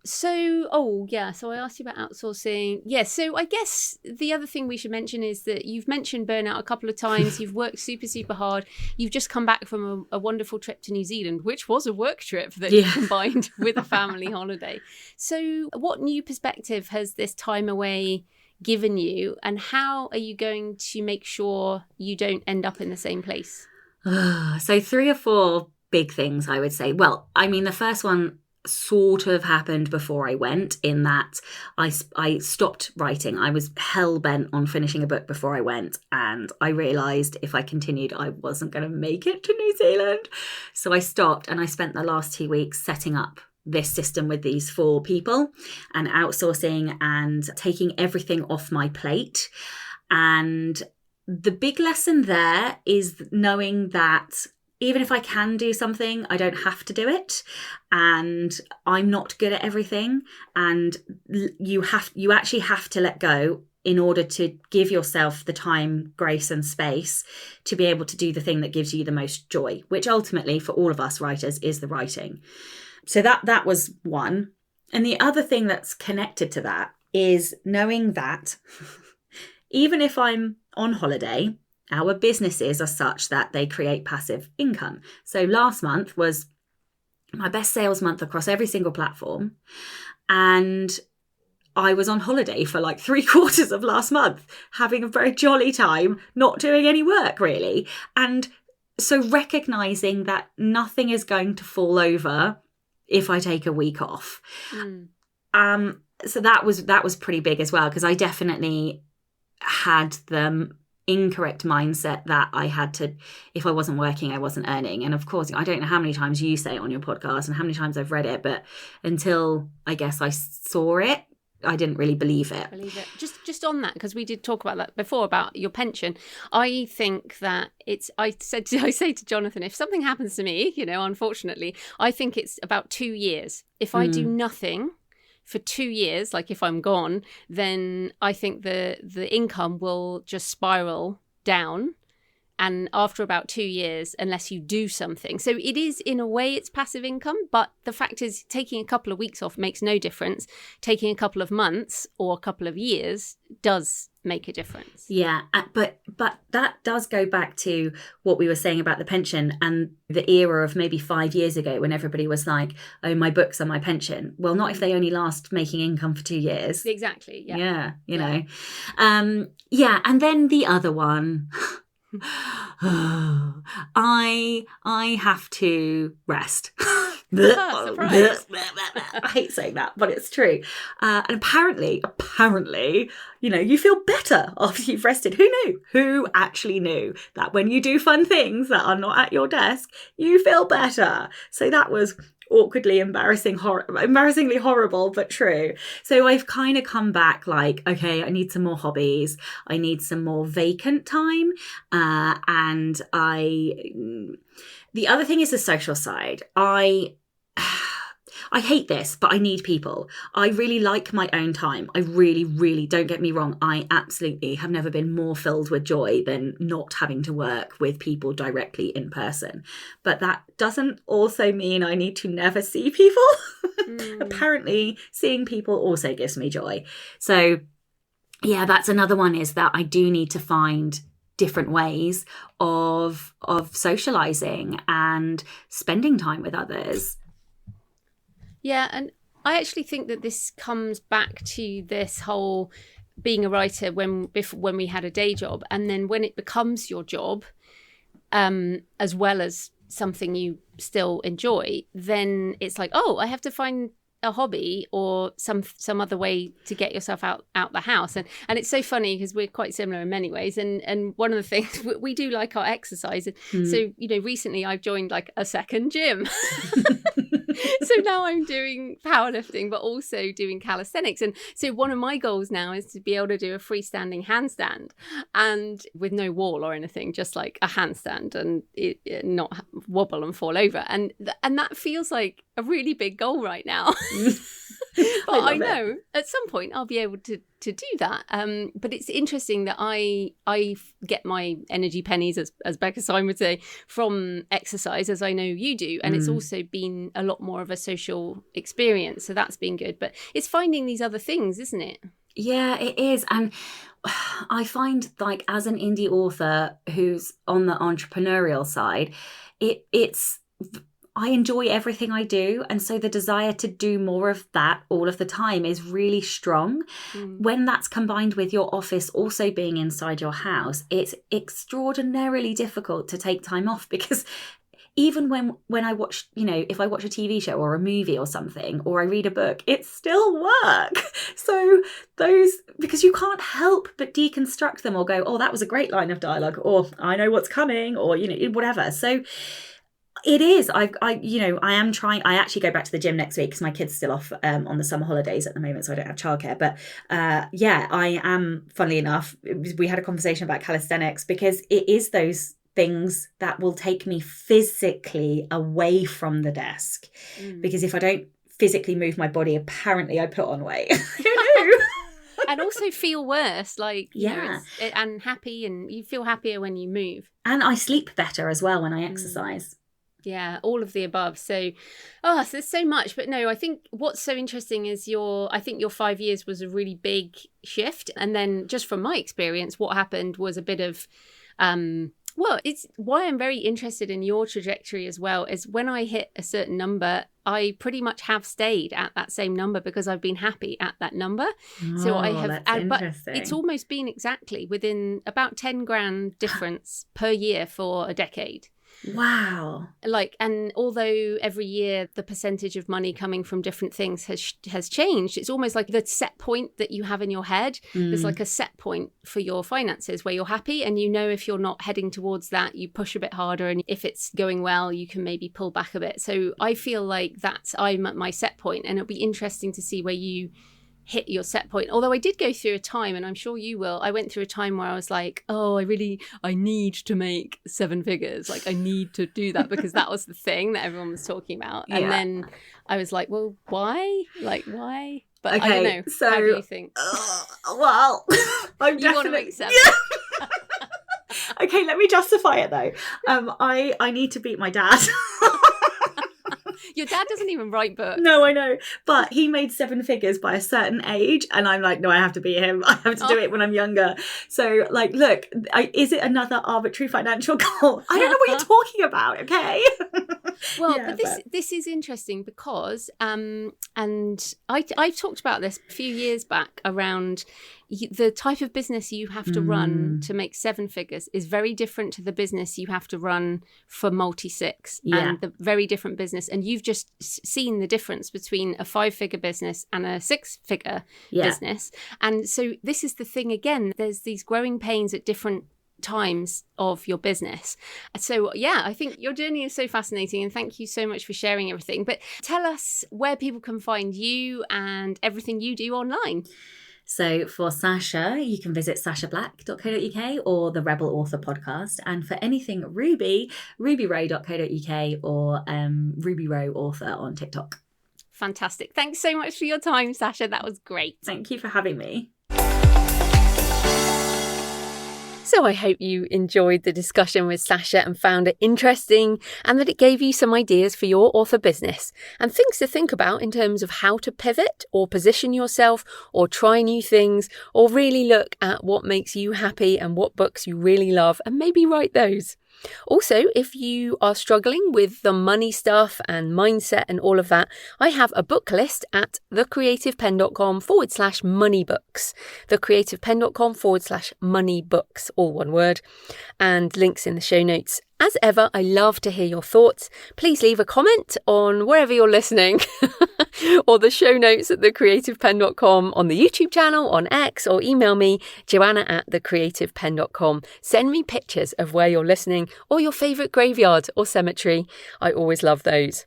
Speaker 1: So I asked you about outsourcing. Yeah, so I guess the other thing we should mention is that you've mentioned burnout a couple of times. You've worked super, super hard. You've just come back from a wonderful trip to New Zealand, which was a work trip that you combined with a family holiday. So what new perspective has this time away given you, and how are you going to make sure you don't end up in the same place?
Speaker 2: So 3 or 4 big things, I would say. Well, I mean, the first one sort of happened before I went, in that I stopped writing. I was hell-bent on finishing a book before I went, and I realised if I continued, I wasn't going to make it to New Zealand. So I stopped, and I spent the last 2 weeks setting up this system with these 4 people and outsourcing and taking everything off my plate. And the big lesson there is knowing that even if I can do something, I don't have to do it, and I'm not good at everything, and you actually have to let go in order to give yourself the time, grace and space to be able to do the thing that gives you the most joy, which ultimately for all of us writers is the writing. So that was one. And the other thing that's connected to that is knowing that even if I'm on holiday, our businesses are such that they create passive income. So last month was my best sales month across every single platform. And I was on holiday for like 3/4 of last month, having a very jolly time, not doing any work really. And so recognizing that nothing is going to fall over if I take a week off. So that was pretty big as well, because I definitely had the incorrect mindset that I had to, if I wasn't working, I wasn't earning. And of course, I don't know how many times you say it on your podcast and how many times I've read it, but until I guess I saw it, I didn't really believe it. Just
Speaker 1: on that, because we did talk about that before, about your pension. I think that I say to Jonathan, if something happens to me, unfortunately, I think it's about 2 years. If I do nothing for 2 years, like if I'm gone, then I think the income will just spiral down. And after about 2 years, unless you do something. So it is, in a way, it's passive income. But the fact is, taking a couple of weeks off makes no difference. Taking a couple of months or a couple of years does make a difference.
Speaker 2: Yeah, but that does go back to what we were saying about the pension and the era of maybe 5 years ago when everybody was like, oh, my books are my pension. Well, not if they only last making income for 2 years.
Speaker 1: Exactly. Yeah.
Speaker 2: Yeah, you know. And then the other one... I have to rest.
Speaker 1: Surprise.
Speaker 2: I hate saying that, but it's true. And apparently, you feel better after you've rested. Who knew? Who actually knew that when you do fun things that are not at your desk, you feel better? So that was awkwardly embarrassingly horrible, but true. So I've kind of come back like, okay, I need some more hobbies. I need some more vacant time. And the other thing is the social side. I hate this, but I need people. I really like my own time. I really, really, don't get me wrong. I absolutely have never been more filled with joy than not having to work with people directly in person. But that doesn't also mean I need to never see people. Apparently, seeing people also gives me joy. So yeah, that's another one, is that I do need to find different ways of socializing and spending time with others.
Speaker 1: Yeah, and I actually think that this comes back to this whole being a writer when we had a day job, and then when it becomes your job, as well as something you still enjoy, then it's like, oh, I have to find a hobby or some other way to get yourself out the house. And it's so funny because we're quite similar in many ways, and one of the things we do like our exercise. So recently I've joined like a second gym. So now I'm doing powerlifting, but also doing calisthenics. And so one of my goals now is to be able to do a freestanding handstand, and with no wall or anything, just like a handstand, and it not wobble and fall over. And that feels like a really big goal right now. But I know at some point I'll be able to do that. But it's interesting that I get my energy pennies, as Becca Syme would say, from exercise, as I know you do. And it's also been a lot more of a social experience. So that's been good. But it's finding these other things, isn't it?
Speaker 2: Yeah, it is. And I find, like, as an indie author who's on the entrepreneurial side, it's I enjoy everything I do. And so the desire to do more of that all of the time is really strong. When that's combined with your office also being inside your house, it's extraordinarily difficult to take time off, because even when I watch, if I watch a TV show or a movie or something, or I read a book, it's still work. So because you can't help but deconstruct them or go, oh, that was a great line of dialogue, or I know what's coming, or, whatever. So it is. I am trying. I actually go back to the gym next week because my kid's still off on the summer holidays at the moment, so I don't have childcare. But I am. Funnily enough, we had a conversation about calisthenics, because it is those things that will take me physically away from the desk. Because if I don't physically move my body, apparently I put on weight. Who knew?
Speaker 1: And also feel worse, and happy, and you feel happier when you move. And
Speaker 2: I sleep better as well when I exercise.
Speaker 1: Yeah, all of the above. So there's so much. But no, I think what's so interesting is your 5 years was a really big shift. And then just from my experience, what happened was a bit of, it's why I'm very interested in your trajectory as well, is when I hit a certain number, I pretty much have stayed at that same number because I've been happy at that number. So I have, but it's almost been exactly within about 10 grand difference per year for a decade.
Speaker 2: Wow.
Speaker 1: And although every year the percentage of money coming from different things has changed, it's almost like the set point that you have in your head. There's like a set point for your finances where you're happy, and if you're not heading towards that, you push a bit harder, and if it's going well, you can maybe pull back a bit. So I feel like I'm at my set point, and it'll be interesting to see where you hit your set point. Although I did go through a time, and I'm sure you will, I went through a time where I was like, oh, I need to make 7 figures. Like, I need to do that because that was the thing that everyone was talking about. And then I was like, well, why? Why? But okay, I don't know. So, how do you think?
Speaker 2: Well, I'm
Speaker 1: you want to make 7?
Speaker 2: Yeah. Okay, let me justify it though. I need to beat my dad.
Speaker 1: Your dad doesn't even write books.
Speaker 2: No, I know. But he made 7 figures by a certain age. And I'm like, no, I have to beat him. I have to do it when I'm younger. So, look, is it another arbitrary financial goal? I don't know what you're talking about, okay?
Speaker 1: Well, but this is interesting because, and I talked about this a few years back around the type of business you have to run to make 7 figures is very different to the business you have to run for multi-six, and the very different business. And you've just seen the difference between a 5-figure business and a 6-figure business. And so this is the thing again, there's these growing pains at different times of your business. So yeah, I think your journey is so fascinating, and thank you so much for sharing everything. But tell us where people can find you and everything you do online.
Speaker 2: So for Sacha, you can visit sachablack.co.uk or the Rebel Author podcast. And for anything Ruby, rubyrow.co.uk or Ruby Row Author on TikTok.
Speaker 1: Fantastic. Thanks so much for your time, Sacha. That was great.
Speaker 2: Thank you for having me.
Speaker 1: So I hope you enjoyed the discussion with Sacha and found it interesting, and that it gave you some ideas for your author business and things to think about in terms of how to pivot or position yourself or try new things, or really look at what makes you happy and what books you really love and maybe write those. Also, if you are struggling with the money stuff and mindset and all of that, I have a book list at thecreativepenn.com/moneybooks. thecreativepenn.com/moneybooks, all one word, and links in the show notes. As ever, I love to hear your thoughts. Please leave a comment on wherever you're listening or the show notes at thecreativepenn.com, on the YouTube channel, on X, or email me, joanna@thecreativepenn.com. Send me pictures of where you're listening or your favourite graveyard or cemetery. I always love those.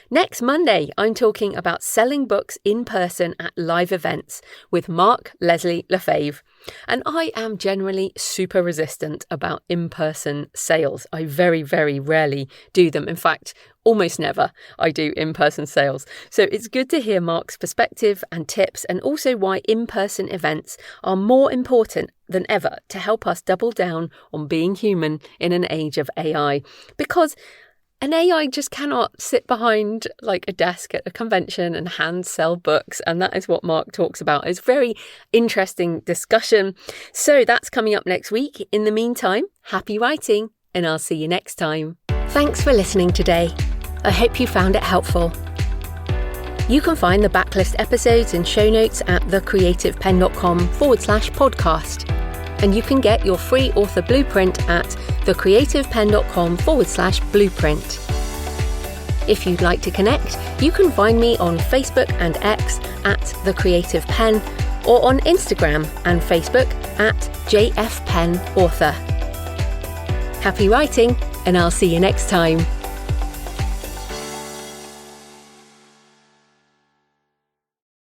Speaker 1: Next Monday, I'm talking about selling books in person at live events with Mark Leslie Lefebvre. And I am generally super resistant about in-person sales. I very, very rarely do them. In fact, almost never I do in-person sales. So it's good to hear Mark's perspective and tips, and also why in-person events are more important than ever to help us double down on being human in an age of AI. Because an AI just cannot sit behind like a desk at a convention and hand sell books. And that is what Mark talks about. It's a very interesting discussion. So that's coming up next week. In the meantime, happy writing, and I'll see you next time. Thanks for listening today. I hope you found it helpful. You can find the backlist episodes and show notes at thecreativepenn.com/podcast. And you can get your free author blueprint at thecreativepenn.com/blueprint. If you'd like to connect, you can find me on Facebook and X at The Creative Penn, or on Instagram and Facebook at JFPennAuthor. Happy writing, and I'll see you next time.